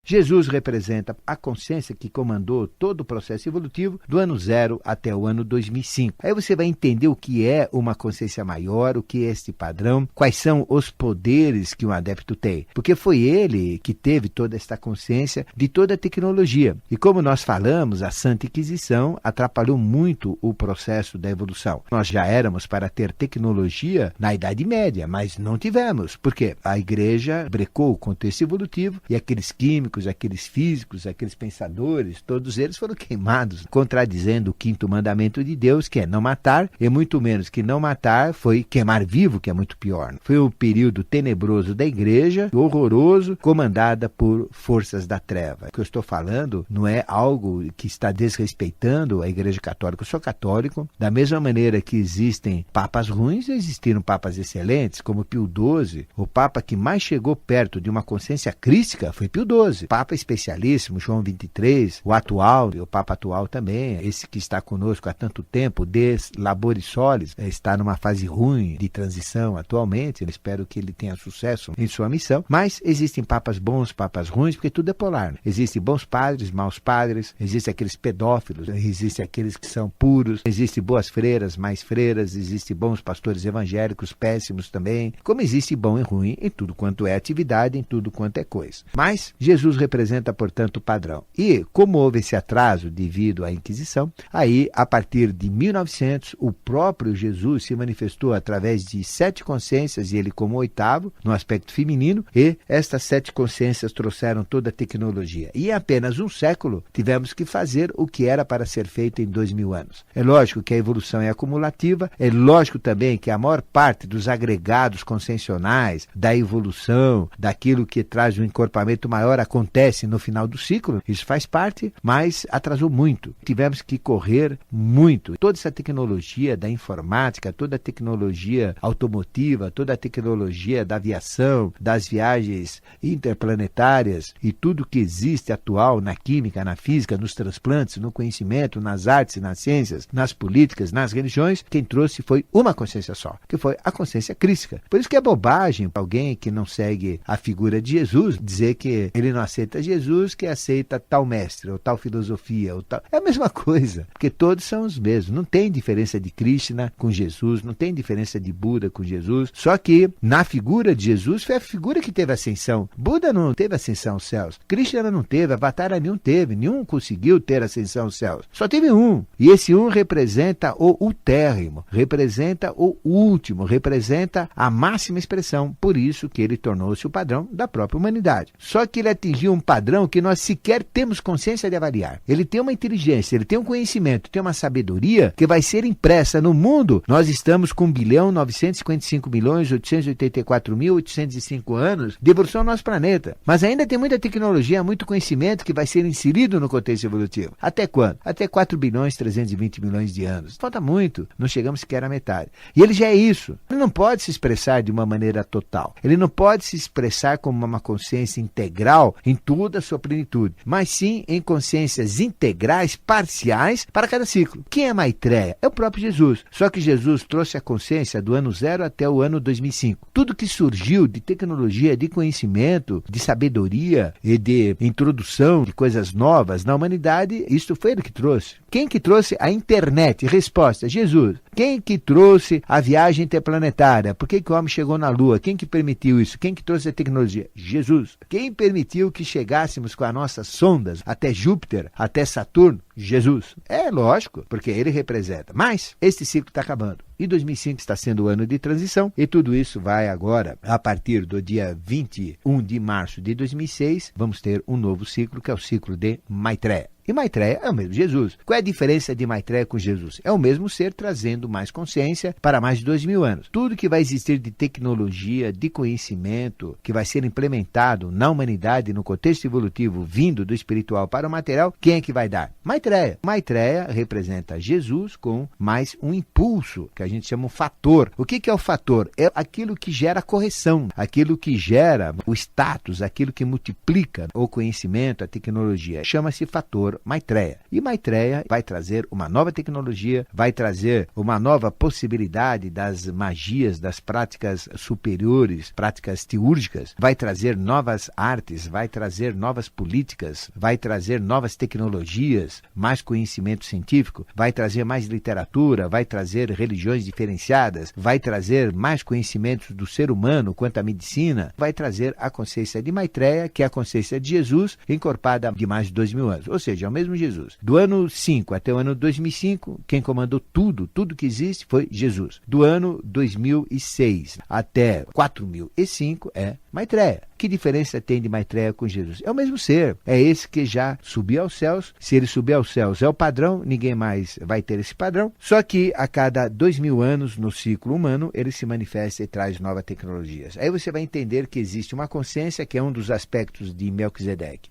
Jesus representa a consciência que comandou todo o processo evolutivo do ano zero até o ano 2005. Aí você vai entender o que é uma consciência maior, o que é este padrão, quais são os poderes que um adepto tem. Porque foi ele que teve toda esta consciência de toda a tecnologia. E como nós falamos, a Santa Inquisição atrapalhou muito o processo da evolução. Nós já éramos para ter tecnologia na Idade Média, mas não tivemos. Por quê? A Igreja brecou o contexto evolutivo e aqueles químicos, aqueles físicos, aqueles pensadores, todos eles foram queimados, contradizendo o 5º mandamento de Deus, que é não matar, e muito menos que não matar foi queimar vivo, que é muito pior. Foi o período tenebroso da Igreja, horroroso, comandada por forças da treva. O que eu estou falando não é algo que está desrespeitando a Igreja Católica. Eu sou católico, da mesma maneira que existem papas ruins, existiram papas excelentes, como Pio XII. O papa que mais chegou perto de uma consciência crística foi Pio XII. Papa especialíssimo, João XXIII, o atual, e o Papa atual também, esse que está conosco há tanto tempo, Des Laboris Solis, está numa fase ruim de transição atualmente, eu espero que ele tenha sucesso em sua missão, mas existem papas bons, papas ruins, porque tudo é polar. Existem bons padres, maus padres, existem aqueles pedófilos, existem aqueles que são puros, existem boas freiras, mais freiras, existem bons pastores evangélicos, péssimos também, como existe bom e ruim em tudo quanto é atividade, em tudo quanto é coisa. Mas Jesus representa, portanto, o padrão. E, como houve esse atraso devido à Inquisição, aí, a partir de 1900, o próprio Jesus se manifestou através de 7 consciências, e ele como 8º, no aspecto feminino, e estas 7 consciências trouxeram toda a tecnologia. E em apenas um século, tivemos que fazer o que era para ser feito em 2000 anos. É lógico que a evolução é acumulativa, é lógico também que a maior parte dos agregados conscienciais, da evolução, daquilo que traz um encorpamento maior, acontece no final do ciclo, isso faz parte, mas atrasou muito. Tivemos que correr muito. Toda essa tecnologia da informática, toda a tecnologia automotiva, toda a tecnologia da aviação, das viagens interplanetárias e tudo que existe atual na química, na física, nos transplantes, no conhecimento, nas artes, nas ciências, nas políticas, nas religiões, quem trouxe foi uma consciência só, que foi a consciência crística. Por isso que é bobagem para alguém que não segue a figura de Jesus dizer que ele não aceita Jesus, que aceita tal mestre, ou tal filosofia, ou tal... É a mesma coisa, porque todos são os mesmos. Não tem diferença de Krishna com Jesus, não tem diferença de Buda com Jesus, só que na figura de Jesus foi a figura que teve ascensão. Buda não teve ascensão aos céus, Krishna não teve, Avatara nenhum teve, nenhum conseguiu ter ascensão aos céus. Só teve um, e esse um representa o ultérrimo, representa o último, representa a máxima expressão, por isso que ele tornou-se o padrão da própria humanidade. Só que ele atingiu um padrão que nós sequer temos consciência de avaliar. Ele tem uma inteligência, ele tem um conhecimento, tem uma sabedoria que vai ser impressa no mundo. Nós estamos com 1.955.884.805 anos de evolução no nosso planeta. Mas ainda tem muita tecnologia, muito conhecimento que vai ser inserido no contexto evolutivo. Até quando? Até 4.320.000.000 de anos. Falta muito, não chegamos sequer à metade. E ele já é isso. Ele não pode se expressar de uma maneira total. Ele não pode se expressar como uma consciência integral em toda a sua plenitude, mas sim em consciências integrais, parciais, para cada ciclo. Quem é Maitreya? É o próprio Jesus. Só que Jesus trouxe a consciência do ano 0 até o ano 2005. Tudo que surgiu de tecnologia, de conhecimento, de sabedoria e de introdução de coisas novas na humanidade, isso foi ele que trouxe. Quem que trouxe a internet? Resposta, Jesus. Quem que trouxe a viagem interplanetária? Por que o homem chegou na Lua? Quem que permitiu isso? Quem que trouxe a tecnologia? Jesus. Quem permitiu que chegássemos com as nossas sondas até Júpiter, até Saturno? Jesus. É lógico, porque ele representa. Mas este ciclo está acabando. E 2005 está sendo o ano de transição e tudo isso vai agora, a partir do dia 21 de março de 2006, vamos ter um novo ciclo, que é o ciclo de Maitreya. E Maitreya é o mesmo Jesus. Qual é a diferença de Maitreya com Jesus? É o mesmo ser trazendo mais consciência para mais de 2000 anos. Tudo que vai existir de tecnologia, de conhecimento, que vai ser implementado na humanidade, no contexto evolutivo, vindo do espiritual para o material, quem é que vai dar? Maitreya. Maitreya representa Jesus com mais um impulso, que a gente chama um fator. O que é o fator? É aquilo que gera correção, aquilo que gera o status, aquilo que multiplica o conhecimento, a tecnologia. Chama-se fator Maitreya. E Maitreya vai trazer uma nova tecnologia, vai trazer uma nova possibilidade das magias, das práticas superiores, práticas teúrgicas, vai trazer novas artes, vai trazer novas políticas, vai trazer novas tecnologias, mais conhecimento científico, vai trazer mais literatura, vai trazer religiões diferenciadas, vai trazer mais conhecimentos do ser humano quanto à medicina, vai trazer a consciência de Maitreya, que é a consciência de Jesus, encorpada de mais de 2000 anos. Ou seja, é o mesmo Jesus. Do ano 5 até o ano 2005, quem comandou tudo que existe foi Jesus. Do ano 2006 até 4005 é Maitreya. Que diferença tem de Maitreya com Jesus? É o mesmo ser. É esse que já subiu aos céus. Se ele subir aos céus é o padrão, ninguém mais vai ter esse padrão. Só que a cada 2000 anos, no ciclo humano, ele se manifesta e traz novas tecnologias. Aí você vai entender que existe uma consciência que é um dos aspectos de Melquisedeque.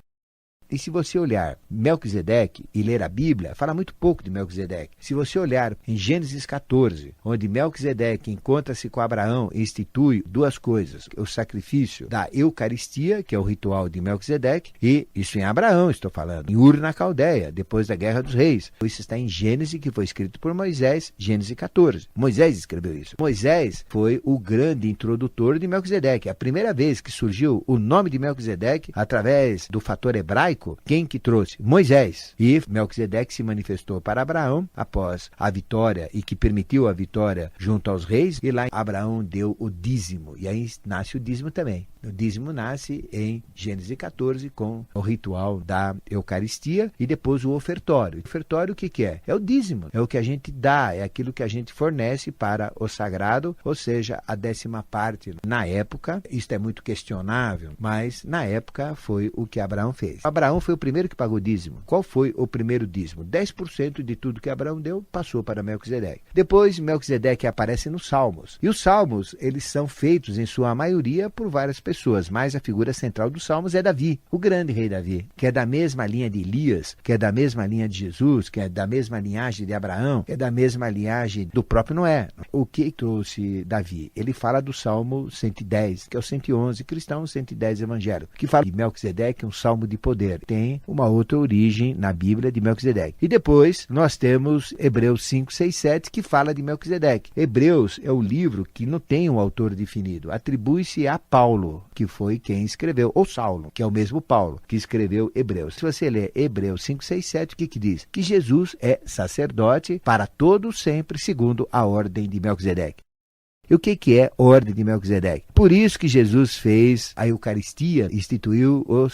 E se você olhar Melquisedeque e ler a Bíblia, fala muito pouco de Melquisedeque. Se você olhar em Gênesis 14, onde Melquisedeque encontra-se com Abraão e institui duas coisas, o sacrifício da Eucaristia, que é o ritual de Melquisedeque, e isso em Abraão, estou falando, em Ur na Caldeia, depois da Guerra dos Reis. Isso está em Gênesis, que foi escrito por Moisés, Gênesis 14. Moisés escreveu isso. Moisés foi o grande introdutor de Melquisedeque. A primeira vez que surgiu o nome de Melquisedeque, através do fator hebraico, quem que trouxe? Moisés. E Melquisedeque se manifestou para Abraão após a vitória e que permitiu a vitória junto aos reis. E lá Abraão deu o dízimo. E aí nasce o dízimo também. O dízimo nasce em Gênesis 14 com o ritual da Eucaristia e depois o ofertório. O ofertório o que é? É o dízimo. É o que a gente dá, é aquilo que a gente fornece para o sagrado, ou seja, a 10ª parte. Na época, isto é muito questionável, mas na época foi o que Abraão fez. Abraão foi o primeiro que pagou dízimo. Qual foi o primeiro dízimo? 10% de tudo que Abraão deu passou para Melquisedeque. Depois, Melquisedeque aparece nos Salmos. E os Salmos, eles são feitos, em sua maioria, por várias pessoas, mas a figura central dos Salmos é Davi, o grande rei Davi, que é da mesma linha de Elias, que é da mesma linha de Jesus, que é da mesma linhagem de Abraão, que é da mesma linhagem do próprio Noé. O que trouxe Davi? Ele fala do Salmo 110, que é o 111 cristão, 110 evangélico, que fala de Melquisedeque, um salmo de poder. Tem uma outra origem na Bíblia de Melquisedeque. E depois nós temos Hebreus 5, 6, 7, que fala de Melquisedeque. Hebreus é o livro que não tem um autor definido, atribui-se a Paulo, que foi quem escreveu, ou Saulo, que é o mesmo Paulo, que escreveu Hebreus. Se você ler Hebreus 5, 6, 7, o que diz? Que Jesus é sacerdote para todos sempre, segundo a ordem de Melquisedeque. E o que é ordem de Melquisedeque? Por isso que Jesus fez a Eucaristia, instituiu o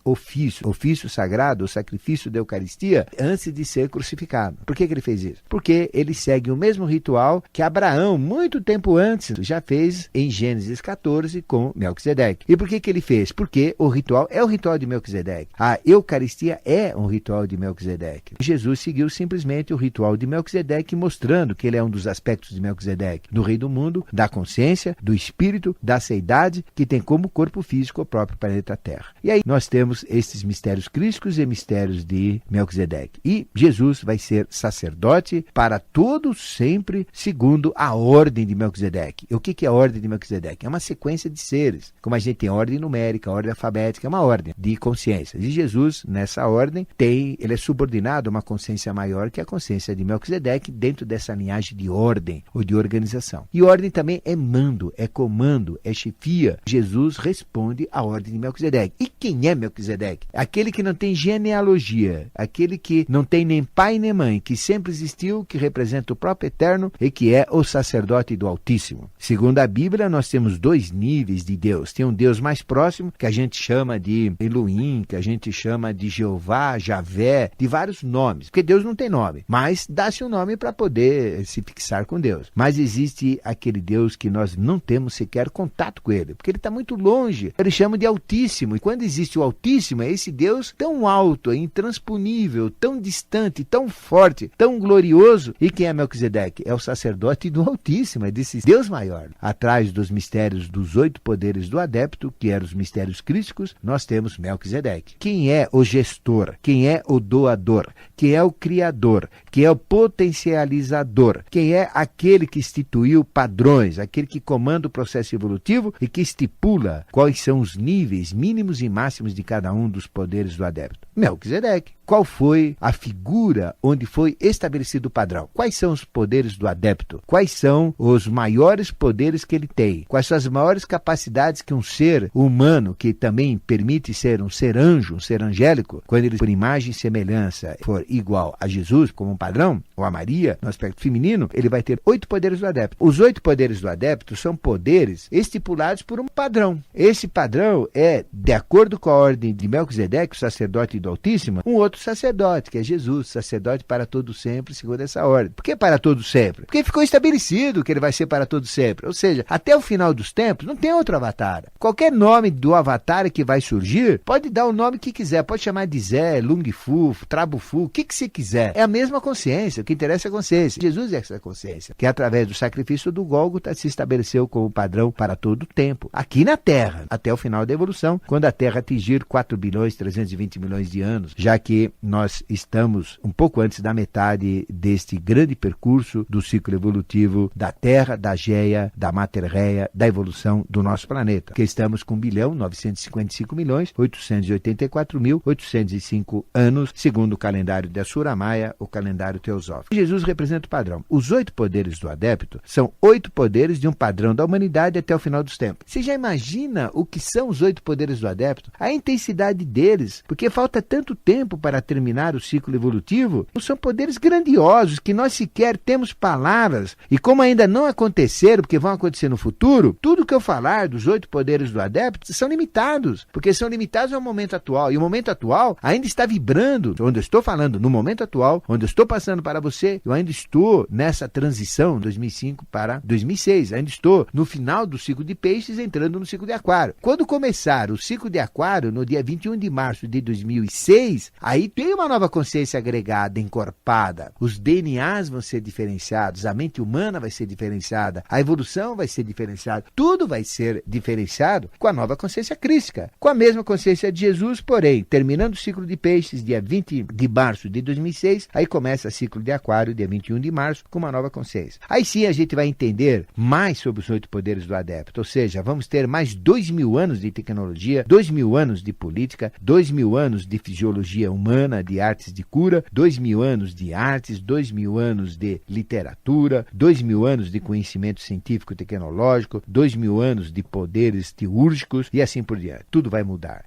ofício sagrado, o sacrifício da Eucaristia, antes de ser crucificado. Por que ele fez isso? Porque ele segue o mesmo ritual que Abraão, muito tempo antes, já fez em Gênesis 14 com Melquisedeque. E por que ele fez? Porque o ritual é o ritual de Melquisedeque. A Eucaristia é um ritual de Melquisedeque. Jesus seguiu simplesmente o ritual de Melquisedeque, mostrando que ele é um dos aspectos de Melquisedeque, do rei do mundo, comando da consciência, do espírito, da seidade, que tem como corpo físico o próprio planeta Terra. E aí nós temos esses mistérios crísticos e mistérios de Melquisedeque. E Jesus vai ser sacerdote para todos sempre, segundo a ordem de Melquisedeque. E o que é a ordem de Melquisedeque? É uma sequência de seres. Como a gente tem ordem numérica, ordem alfabética, é uma ordem de consciências. E Jesus, nessa ordem, ele é subordinado a uma consciência maior, que é a consciência de Melquisedeque, dentro dessa linhagem de ordem ou de organização. E ordem também é mando, é comando, é chefia. Jesus responde à ordem de Melquisedeque. E quem é Melquisedeque? Aquele que não tem genealogia, aquele que não tem nem pai nem mãe, que sempre existiu, que representa o próprio Eterno e que é o sacerdote do Altíssimo. Segundo a Bíblia, nós temos dois níveis de Deus. Tem um Deus mais próximo, que a gente chama de Elohim, que a gente chama de Jeová, Javé, de vários nomes, porque Deus não tem nome, mas dá-se um nome para poder se fixar com Deus. Mas existe aquele Deus que nós não temos sequer contato com ele, porque ele está muito longe. Eles chamam de Altíssimo, e quando existe o Altíssimo, é esse Deus tão alto, intransponível, tão distante, tão forte, tão glorioso. E quem é Melquisedeque? É o sacerdote do Altíssimo, é desse Deus maior. Atrás dos mistérios dos 8 poderes do adepto, que eram os mistérios crísticos, nós temos Melquisedeque. Quem é o gestor? Quem é o doador? Quem é o criador? Quem é o potencializador? Quem é aquele que instituiu padrões, aquele que comanda o processo evolutivo e que estipula quais são os níveis mínimos e máximos de cada um dos poderes do adepto? Melquisedeque. Qual foi a figura onde foi estabelecido o padrão? Quais são os poderes do adepto? Quais são os maiores poderes que ele tem? Quais são as maiores capacidades que um ser humano, que também permite ser um ser anjo, um ser angélico, quando ele, por imagem e semelhança, for igual a Jesus como um padrão, ou a Maria, no aspecto feminino, ele vai ter 8 poderes do adepto. Os 8 poderes do adepto são poderes estipulados por um padrão. Esse padrão é, de acordo com a ordem de Melquisedeque, o sacerdote do Altíssimo, um outro sacerdote, que é Jesus, sacerdote para todo sempre, segundo essa ordem. Por que para todo sempre? Porque ficou estabelecido que ele vai ser para todo sempre. Ou seja, até o final dos tempos, não tem outro avatar. Qualquer nome do avatar que vai surgir, pode dar o nome que quiser. Pode chamar de Zé, Lung Fu, Trabo Fu, o que você quiser. É a mesma consciência. O que interessa é a consciência. Jesus é essa consciência, que através do sacrifício do Gólgota se estabeleceu como padrão para todo o tempo. Aqui na Terra, até o final da evolução, quando a Terra atingir 4.320.000.000 de anos, já que nós estamos um pouco antes da metade deste grande percurso do ciclo evolutivo da Terra, da Geia, da Mater-Reia, da evolução do nosso planeta. Que estamos com 1.955.884.805 anos, segundo o calendário de Assura Maia, o calendário teosófico. Jesus representa o padrão. Os 8 poderes do adepto são 8 poderes de um padrão da humanidade até o final dos tempos. Você já imagina o que são os 8 poderes do adepto? A intensidade deles, porque falta tanto tempo para terminar o ciclo evolutivo, são poderes grandiosos que nós sequer temos palavras, e como ainda não aconteceram, porque vão acontecer no futuro, tudo que eu falar dos 8 poderes do adepto são limitados, porque são limitados ao momento atual, e o momento atual ainda está vibrando, onde eu estou falando no momento atual, onde eu estou passando para você, eu ainda estou nessa transição 2005 para 2006, ainda estou no final do ciclo de peixes, entrando no ciclo de aquário. Quando começar o ciclo de aquário, no dia 21 de março de 2006, aí tem uma nova consciência agregada, encorpada. Os DNAs vão ser diferenciados, a mente humana vai ser diferenciada, a evolução vai ser diferenciada, tudo vai ser diferenciado com a nova consciência crística, com a mesma consciência de Jesus, porém, terminando o ciclo de peixes, dia 20 de março de 2006, aí começa o ciclo de aquário, dia 21 de março, com uma nova consciência. Aí sim a gente vai entender mais sobre os 8 poderes do adepto, ou seja, vamos ter mais 2.000 anos de tecnologia, 2.000 anos de política, 2.000 anos de fisiologia humana, de artes de cura, 2.000 anos de artes, 2.000 anos de literatura, 2.000 anos de conhecimento científico e tecnológico, 2.000 anos de poderes teúrgicos e assim por diante. Tudo vai mudar.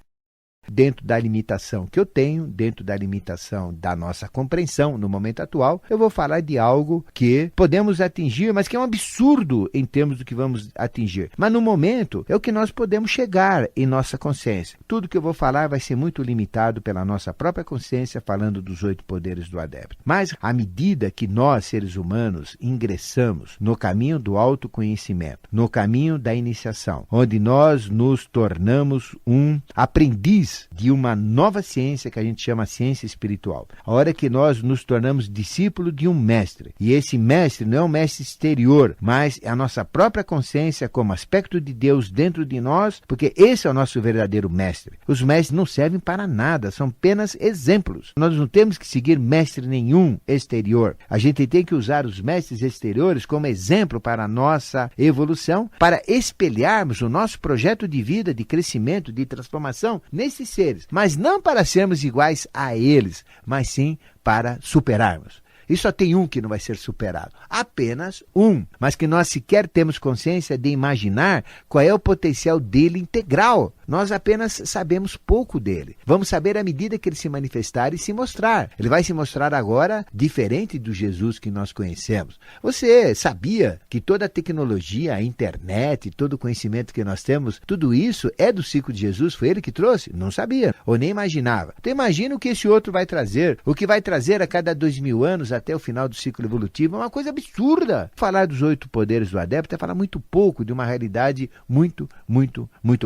Dentro da limitação que eu tenho, dentro da limitação da nossa compreensão no momento atual, eu vou falar de algo que podemos atingir, mas que é um absurdo em termos do que vamos atingir. Mas no momento é o que nós podemos chegar em nossa consciência. Tudo que eu vou falar vai ser muito limitado pela nossa própria consciência, falando dos 8 poderes do adepto. Mas à medida que nós, seres humanos, ingressamos no caminho do autoconhecimento, no caminho da iniciação, onde nós nos tornamos um aprendiz luz de uma nova ciência que a gente chama ciência espiritual. A hora que nós nos tornamos discípulos de um mestre. E esse mestre não é um mestre exterior, mas é a nossa própria consciência como aspecto de Deus dentro de nós, porque esse é o nosso verdadeiro mestre. Os mestres não servem para nada, são apenas exemplos. Nós não temos que seguir mestre nenhum exterior. A gente tem que usar os mestres exteriores como exemplo para a nossa evolução, para espelharmos o nosso projeto de vida, de crescimento, de transformação nesses seres, mas não para sermos iguais a eles, mas sim para superarmos. E só tem um que não vai ser superado. Apenas um. Mas que nós sequer temos consciência de imaginar qual é o potencial dele integral. Nós apenas sabemos pouco dele. Vamos saber à medida que ele se manifestar e se mostrar. Ele vai se mostrar agora diferente do Jesus que nós conhecemos. Você sabia que toda a tecnologia, a internet, todo o conhecimento que nós temos, tudo isso é do ciclo de Jesus? Foi ele que trouxe? Não sabia, ou nem imaginava. Então imagina o que esse outro vai trazer. O que vai trazer a cada 2000 anos até o final do ciclo evolutivo é uma coisa absurda. Falar dos 8 poderes do adepto é falar muito pouco de uma realidade muito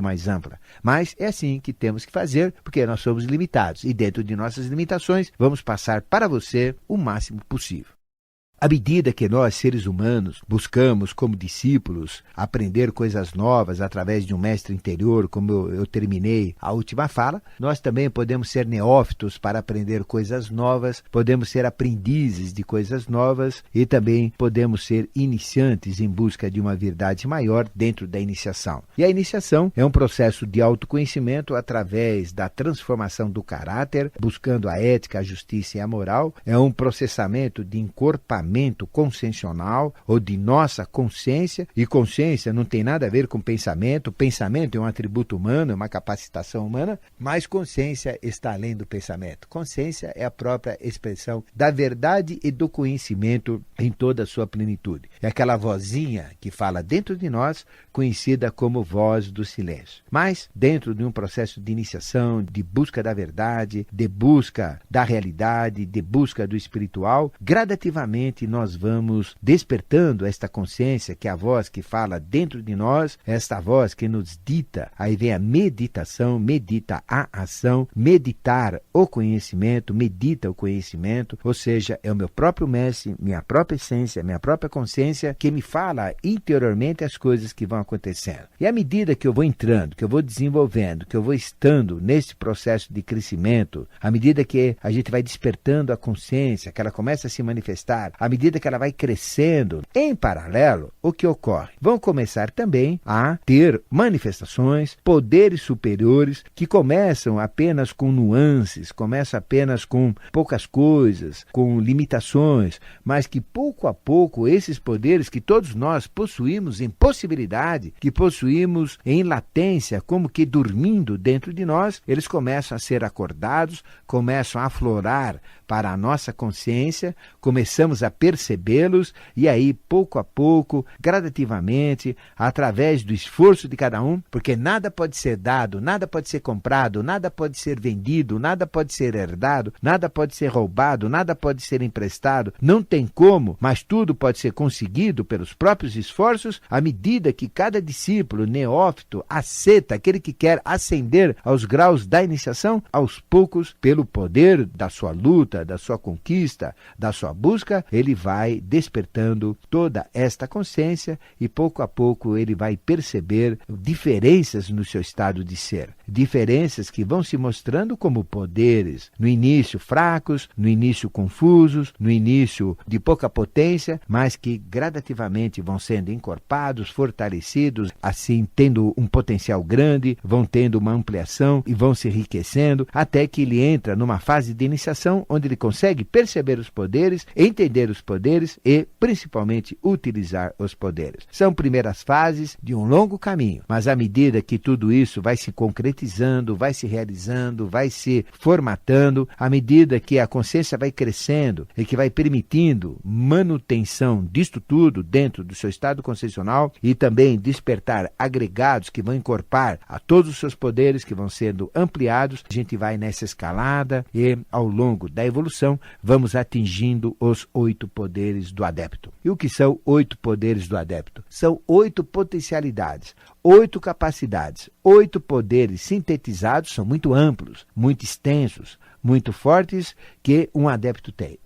mais ampla. Mas é assim que temos que fazer, porque nós somos limitados. E dentro de nossas limitações, vamos passar para você o máximo possível. À medida que nós, seres humanos, buscamos, como discípulos, aprender coisas novas através de um mestre interior, como eu terminei a última fala, nós também podemos ser neófitos para aprender coisas novas, podemos ser aprendizes de coisas novas e também podemos ser iniciantes em busca de uma verdade maior dentro da iniciação. E a iniciação é um processo de autoconhecimento através da transformação do caráter, buscando a ética, a justiça e a moral, é um processamento de encorpamento consciencial ou de nossa consciência, e consciência não tem nada a ver com pensamento. Pensamento é um atributo humano, é uma capacitação humana, mas consciência está além do pensamento. Consciência é a própria expressão da verdade e do conhecimento em toda a sua plenitude. É aquela vozinha que fala dentro de nós, conhecida como voz do silêncio. Mas dentro de um processo de iniciação, de busca da verdade, de busca da realidade, de busca do espiritual, gradativamente nós vamos despertando esta consciência, que é a voz que fala dentro de nós, esta voz que nos dita. Aí vem a meditação, medita a ação, meditar o conhecimento, medita o conhecimento, ou seja, é o meu próprio mestre, minha própria essência, minha própria consciência que me fala interiormente as coisas que vão acontecendo. E à medida que eu vou entrando, que eu vou desenvolvendo, que eu vou estando nesse processo de crescimento, à medida que a gente vai despertando a consciência, que ela começa a se manifestar, à medida que ela vai crescendo, em paralelo, o que ocorre? Vão começar também a ter manifestações, poderes superiores, que começam apenas com nuances, começam apenas com poucas coisas, com limitações, mas que pouco a pouco esses poderes que todos nós possuímos em possibilidade, que possuímos em latência, como que dormindo dentro de nós, eles começam a ser acordados, começam a aflorar para a nossa consciência, começamos a percebê-los e aí, pouco a pouco, gradativamente, através do esforço de cada um, porque nada pode ser dado, nada pode ser comprado, nada pode ser vendido, nada pode ser herdado, nada pode ser roubado, nada pode ser emprestado, não tem como, mas tudo pode ser conseguido pelos próprios esforços, à medida que cada discípulo, neófito, asceta, aquele que quer ascender aos graus da iniciação, aos poucos, pelo poder da sua luta, da sua conquista, da sua busca, ele vai despertando toda esta consciência e pouco a pouco ele vai perceber diferenças no seu estado de ser. Diferenças que vão se mostrando como poderes, no início fracos, no início confusos, no início de pouca potência, mas que gradativamente vão sendo encorpados, fortalecidos, assim tendo um potencial grande, vão tendo uma ampliação e vão se enriquecendo, até que ele entra numa fase de iniciação onde ele consegue perceber os poderes, entender os poderes e, principalmente, utilizar os poderes. São primeiras fases de um longo caminho, mas à medida que tudo isso vai se concretizando, vai se realizando, vai se formatando, à medida que a consciência vai crescendo e que vai permitindo manutenção disto tudo dentro do seu estado consciencial e também despertar agregados que vão encorpar a todos os seus poderes que vão sendo ampliados, a gente vai nessa escalada e ao longo da evolução vamos atingindo os 8 8 poderes do adepto. E o que são 8 poderes do adepto? São 8 potencialidades, 8 capacidades, 8 poderes sintetizados, são muito amplos, muito extensos, muito fortes, que um adepto tem.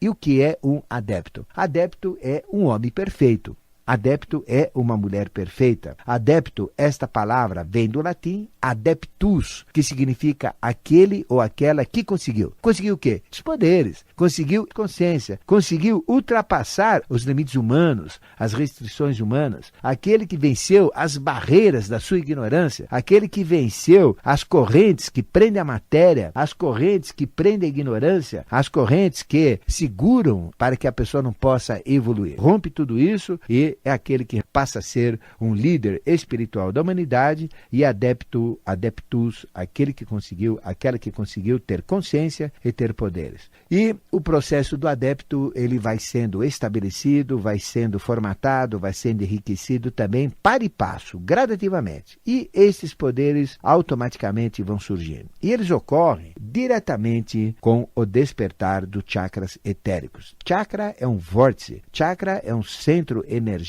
E o que é um adepto? Adepto é um homem perfeito. Adepto é uma mulher perfeita. Adepto, esta palavra vem do latim adeptus, que significa aquele ou aquela que conseguiu. Conseguiu o quê? Os poderes. Conseguiu consciência. Conseguiu ultrapassar os limites humanos, as restrições humanas. Aquele que venceu as barreiras da sua ignorância. Aquele que venceu as correntes que prendem a matéria, as correntes que prendem a ignorância, as correntes que seguram para que a pessoa não possa evoluir. Rompe tudo isso e é aquele que passa a ser um líder espiritual da humanidade e adeptus, aquele que conseguiu, aquela que conseguiu ter consciência e ter poderes. E o processo do adepto, ele vai sendo estabelecido, vai sendo formatado, vai sendo enriquecido também para e passo, gradativamente. E esses poderes automaticamente vão surgindo. E eles ocorrem diretamente com o despertar dos chakras etéricos. Chakra é um vórtice, chakra é um centro energético.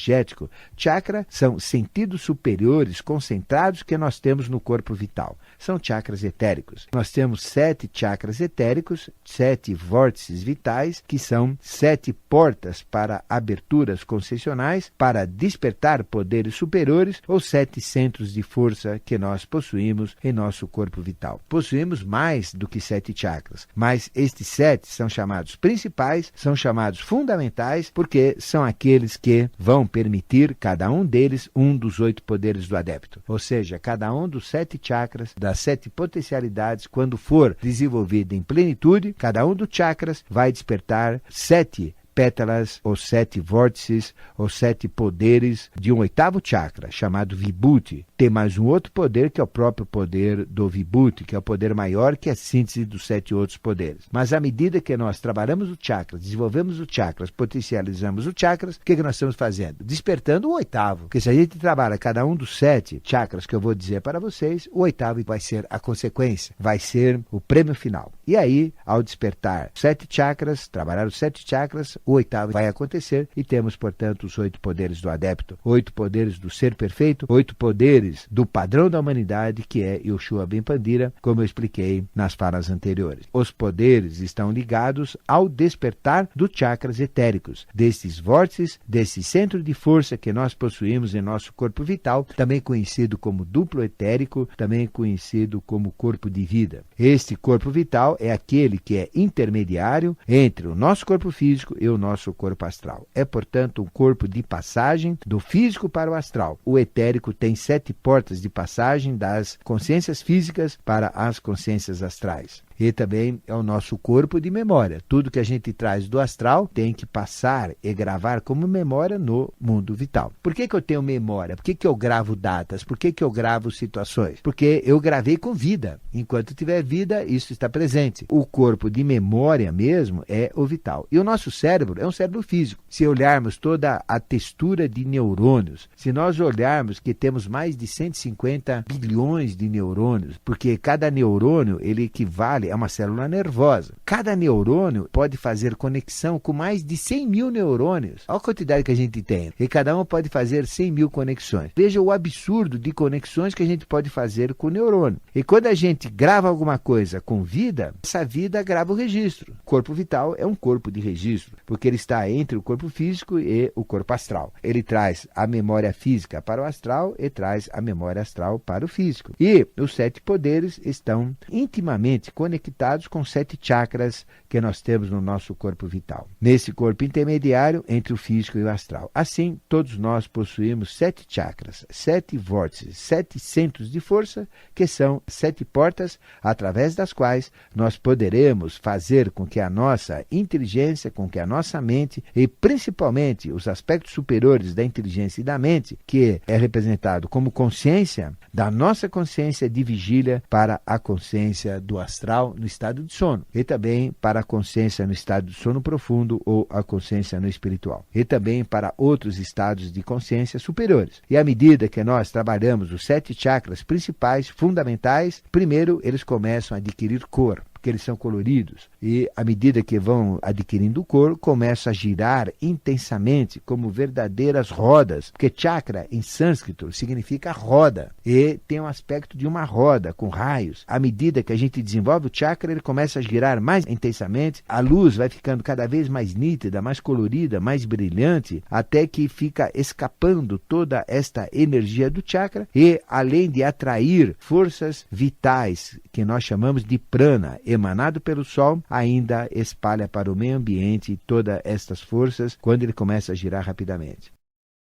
Chakra são sentidos superiores concentrados que nós temos no corpo vital. São chakras etéricos. Nós temos 7 chakras etéricos, 7 vórtices vitais, que são 7 portas para aberturas concessionais, para despertar poderes superiores, ou 7 centros de força que nós possuímos em nosso corpo vital. Possuímos mais do que 7 chakras, mas estes 7 são chamados principais, são chamados fundamentais, porque são aqueles que vão permitir, cada um deles, um dos 8 poderes do adepto. Ou seja, cada um dos 7 chakras, das 7 potencialidades, quando for desenvolvido em plenitude, cada um dos chakras vai despertar 7 pétalas, ou 7 vórtices, ou 7 poderes de um 8º chakra, chamado Vibhuti. Tem mais um outro poder, que é o próprio poder do Vibhuti, que é o poder maior, que é a síntese dos 7 outros poderes. Mas à medida que nós trabalhamos o chakra, desenvolvemos os chakras, potencializamos os chakras, o que nós estamos fazendo? Despertando o 8º. Porque se a gente trabalha cada um dos 7 chakras que eu vou dizer para vocês, o 8º vai ser a consequência, vai ser o prêmio final. E aí, ao despertar 7 chakras, trabalhar os 7 chakras, o 8º vai acontecer e temos, portanto, os 8 poderes do adepto, 8 poderes do ser perfeito, 8 poderes do padrão da humanidade, que é Yoshua Ben Pandira, como eu expliquei nas falas anteriores. Os poderes estão ligados ao despertar dos chakras etéricos, desses vórtices, desse centro de força que nós possuímos em nosso corpo vital, também conhecido como duplo etérico, também conhecido como corpo de vida. Este corpo vital é aquele que é intermediário entre o nosso corpo físico e o nosso corpo astral. É, portanto, um corpo de passagem do físico para o astral. O etérico tem 7 portas de passagem das consciências físicas para as consciências astrais. E também é o nosso corpo de memória. Tudo que a gente traz do astral tem que passar e gravar como memória no mundo vital. Por que eu tenho memória? Por que eu gravo datas? Por que eu gravo situações? Porque eu gravei com vida. Enquanto tiver vida, isso está presente. O corpo de memória mesmo é o vital. E o nosso cérebro é um cérebro físico. Se olharmos toda a textura de neurônios, se nós olharmos que temos mais de 150 bilhões de neurônios, porque cada neurônio ele equivale é uma célula nervosa. Cada neurônio pode fazer conexão com mais de 100 mil neurônios. Olha a quantidade que a gente tem. E cada um pode fazer 100 mil conexões. Veja o absurdo de conexões que a gente pode fazer com o neurônio. E quando a gente grava alguma coisa com vida, essa vida grava o registro. O corpo vital é um corpo de registro, porque ele está entre o corpo físico e o corpo astral. Ele traz a memória física para o astral e traz a memória astral para o físico. E os 7 poderes estão intimamente conectados com 7 chakras que nós temos no nosso corpo vital. Nesse corpo intermediário entre o físico e o astral. Assim, todos nós possuímos 7 chakras, 7 vórtices, 7 centros de força, que são 7 portas através das quais nós poderemos fazer com que a nossa inteligência, com que a nossa mente e principalmente os aspectos superiores da inteligência e da mente, que é representado como consciência, da nossa consciência de vigília para a consciência do astral no estado de sono, e também para a consciência no estado de sono profundo ou a consciência no espiritual, e também para outros estados de consciência superiores. E à medida que nós trabalhamos os 7 chakras principais, fundamentais, primeiro eles começam a adquirir cor. porque eles são coloridos. E à medida que vão adquirindo cor, começam a girar intensamente como verdadeiras rodas, porque chakra em sânscrito significa roda e tem um aspecto de uma roda com raios. À medida que a gente desenvolve o chakra, ele começa a girar mais intensamente, a luz vai ficando cada vez mais nítida, mais colorida, mais brilhante, até que fica escapando toda esta energia do chakra e, além de atrair forças vitais, que nós chamamos de prana, emanado pelo Sol, ainda espalha para o meio ambiente todas estas forças quando ele começa a girar rapidamente.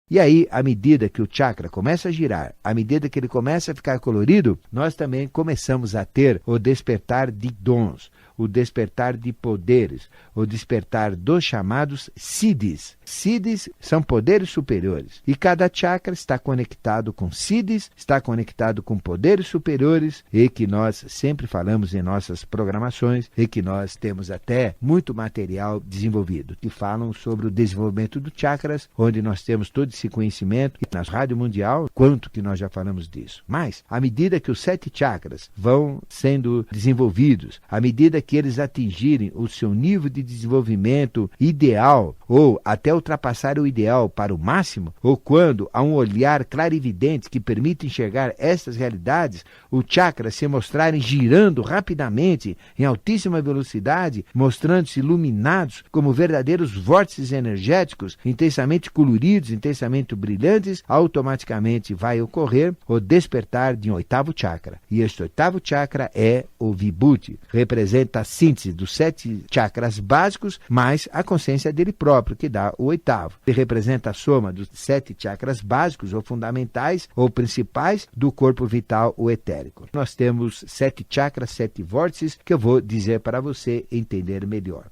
E aí, à medida que o chakra começa a girar, à medida que ele começa a ficar colorido, nós também começamos a ter o despertar de dons, o despertar de poderes, o despertar dos chamados siddhis. Siddhis são poderes superiores. E cada chakra está conectado com siddhis, está conectado com poderes superiores, e que nós sempre falamos em nossas programações, e que nós temos até muito material desenvolvido, que falam sobre o desenvolvimento dos chakras, onde nós temos todo esse conhecimento, e nas rádio mundial, quanto que nós já falamos disso. Mas, à medida que os 7 chakras vão sendo desenvolvidos, à medida que eles atingirem o seu nível de desenvolvimento ideal, ou até ultrapassar o ideal para o máximo, ou quando há um olhar clarividente que permite enxergar estas realidades, os chakras se mostrarem girando rapidamente, em altíssima velocidade, mostrando-se iluminados como verdadeiros vórtices energéticos, intensamente coloridos, intensamente brilhantes, automaticamente vai ocorrer o despertar de um 8º chakra. E este 8º chakra é o Vibhuti, representa a síntese dos 7 chakras básicos, mais a consciência dele próprio, que dá o 8º. Ele representa a soma dos 7 chakras básicos, ou fundamentais, ou principais, do corpo vital, o etérico. Nós temos 7 chakras, 7 vórtices, que eu vou dizer para você entender melhor.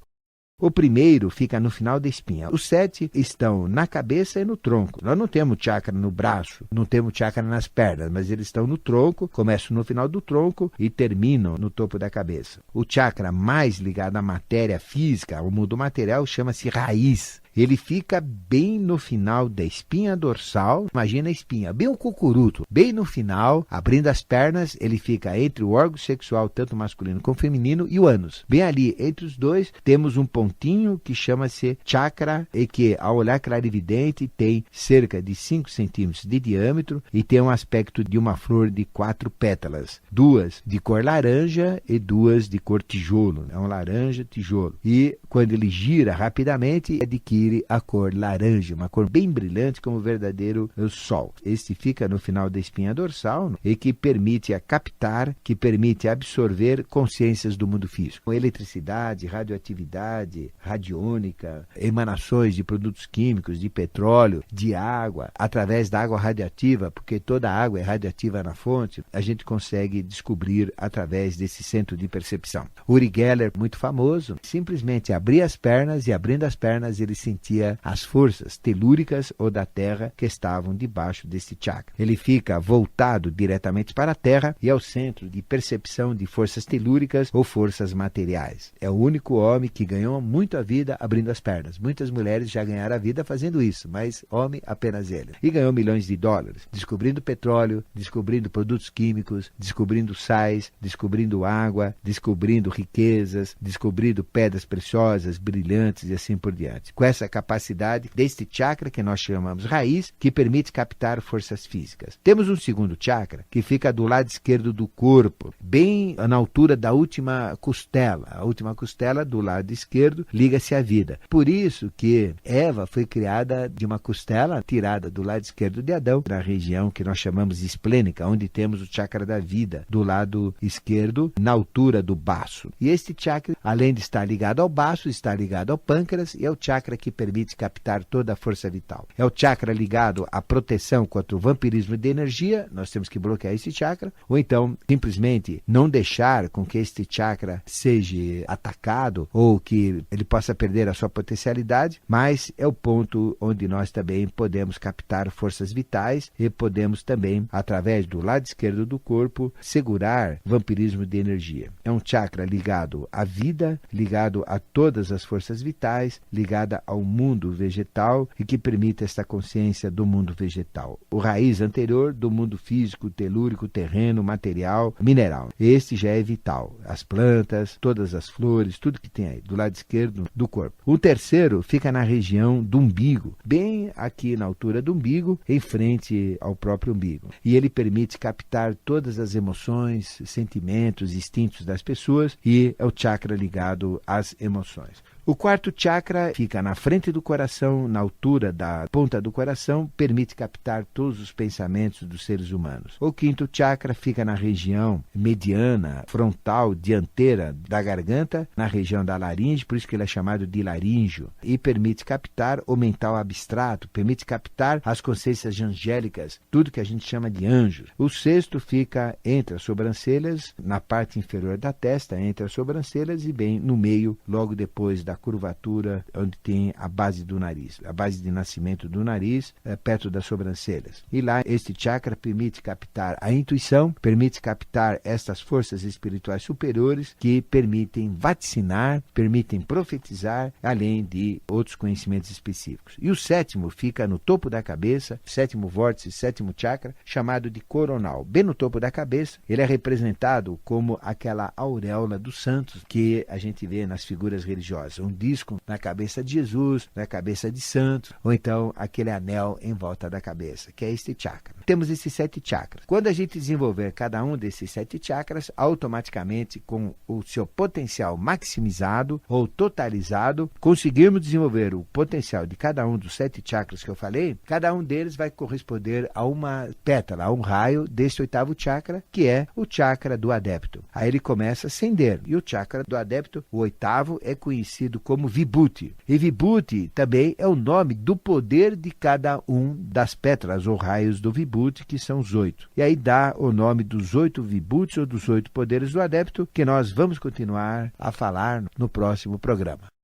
O primeiro fica no final da espinha. Os 7 estão na cabeça e no tronco. Nós não temos chakra no braço, não temos chakra nas pernas, mas eles estão no tronco, começam no final do tronco e terminam no topo da cabeça. O chakra mais ligado à matéria física, ao mundo material, chama-se raiz. Ele fica bem no final da espinha dorsal, imagina a espinha, bem o cucuruto, bem no final, abrindo as pernas, ele fica entre o órgão sexual, tanto masculino como feminino, e o ânus. Bem ali, entre os dois, temos um pontinho que chama-se chakra, e que, ao olhar clarividente, tem cerca de 5 centímetros de diâmetro e tem um aspecto de uma flor de 4 pétalas, 2 de cor laranja e 2 de cor tijolo, é um laranja tijolo. E quando ele gira rapidamente, adquire a cor laranja, uma cor bem brilhante como o verdadeiro sol. Este fica no final da espinha dorsal e que permite a captar, que permite absorver consciências do mundo físico. Eletricidade, radioatividade, radiônica, emanações de produtos químicos, de petróleo, de água, através da água radioativa, porque toda a água é radioativa na fonte, a gente consegue descobrir através desse centro de percepção. Uri Geller, muito famoso, simplesmente abria as pernas e abrindo as pernas ele sentia as forças telúricas ou da Terra que estavam debaixo deste chakra. Ele fica voltado diretamente para a Terra e é o centro de percepção de forças telúricas ou forças materiais. É o único homem que ganhou muito a vida abrindo as pernas. Muitas mulheres já ganharam a vida fazendo isso, mas homem apenas ele. E ganhou milhões de dólares, descobrindo petróleo, descobrindo produtos químicos, descobrindo sais, descobrindo água, descobrindo riquezas, descobrindo pedras preciosas, brilhantes e assim por diante. Com essa capacidade deste chakra que nós chamamos raiz, que permite captar forças físicas. Temos um segundo chakra que fica do lado esquerdo do corpo, bem na altura da última costela. A última costela do lado esquerdo liga-se à vida. Por isso que Eva foi criada de uma costela tirada do lado esquerdo de Adão, na região que nós chamamos esplênica, onde temos o chakra da vida do lado esquerdo, na altura do baço. E este chakra, além de estar ligado ao baço, está ligado ao pâncreas e é o chakra que permite captar toda a força vital. É o chakra ligado à proteção contra o vampirismo de energia, nós temos que bloquear esse chakra, ou então simplesmente não deixar com que este chakra seja atacado ou que ele possa perder a sua potencialidade, mas é o ponto onde nós também podemos captar forças vitais e podemos também, através do lado esquerdo do corpo, segurar vampirismo de energia. É um chakra ligado à vida, ligado a todas as forças vitais, ligada ao ao mundo vegetal e que permita esta consciência do mundo vegetal. O raiz anterior do mundo físico, telúrico, terreno, material, mineral. Este já é vital. As plantas, todas as flores, tudo que tem aí, do lado esquerdo do corpo. O terceiro fica na região do umbigo, bem aqui na altura do umbigo, em frente ao próprio umbigo. E ele permite captar todas as emoções, sentimentos, instintos das pessoas e é o chakra ligado às emoções. O quarto chakra fica na frente do coração, na altura da ponta do coração, permite captar todos os pensamentos dos seres humanos. O quinto chakra fica na região mediana, frontal, dianteira da garganta, na região da laringe, por isso que ele é chamado de laríngeo, e permite captar o mental abstrato, permite captar as consciências angélicas, tudo que a gente chama de anjos. O sexto fica entre as sobrancelhas, na parte inferior da testa, entre as sobrancelhas e bem no meio, logo depois da curvatura, onde tem a base do nariz, a base de nascimento do nariz, perto das sobrancelhas. E lá, este chakra permite captar a intuição, permite captar estas forças espirituais superiores que permitem vaticinar, permitem profetizar, além de outros conhecimentos específicos. E o sétimo fica no topo da cabeça, sétimo vórtice, sétimo chakra, chamado de coronal. Bem no topo da cabeça, ele é representado como aquela auréola dos santos que a gente vê nas figuras religiosas. Um disco na cabeça de Jesus, na cabeça de santos, ou então aquele anel em volta da cabeça, que é este chakra. Temos esses 7 chakras. Quando a gente desenvolver cada um desses 7 chakras, automaticamente, com o seu potencial maximizado ou totalizado, conseguirmos desenvolver o potencial de cada um dos 7 chakras que eu falei, cada um deles vai corresponder a uma pétala, a um raio desse 8º chakra, que é o chakra do adepto. Aí ele começa a ascender, e o chakra do adepto, o 8º, é conhecido como Vibhuti. E Vibhuti também é o nome do poder de cada um das pétalas ou raios do Vibhuti, que são os 8. E aí dá o nome dos 8 Vibhutis ou dos 8 poderes do adepto, que nós vamos continuar a falar no próximo programa.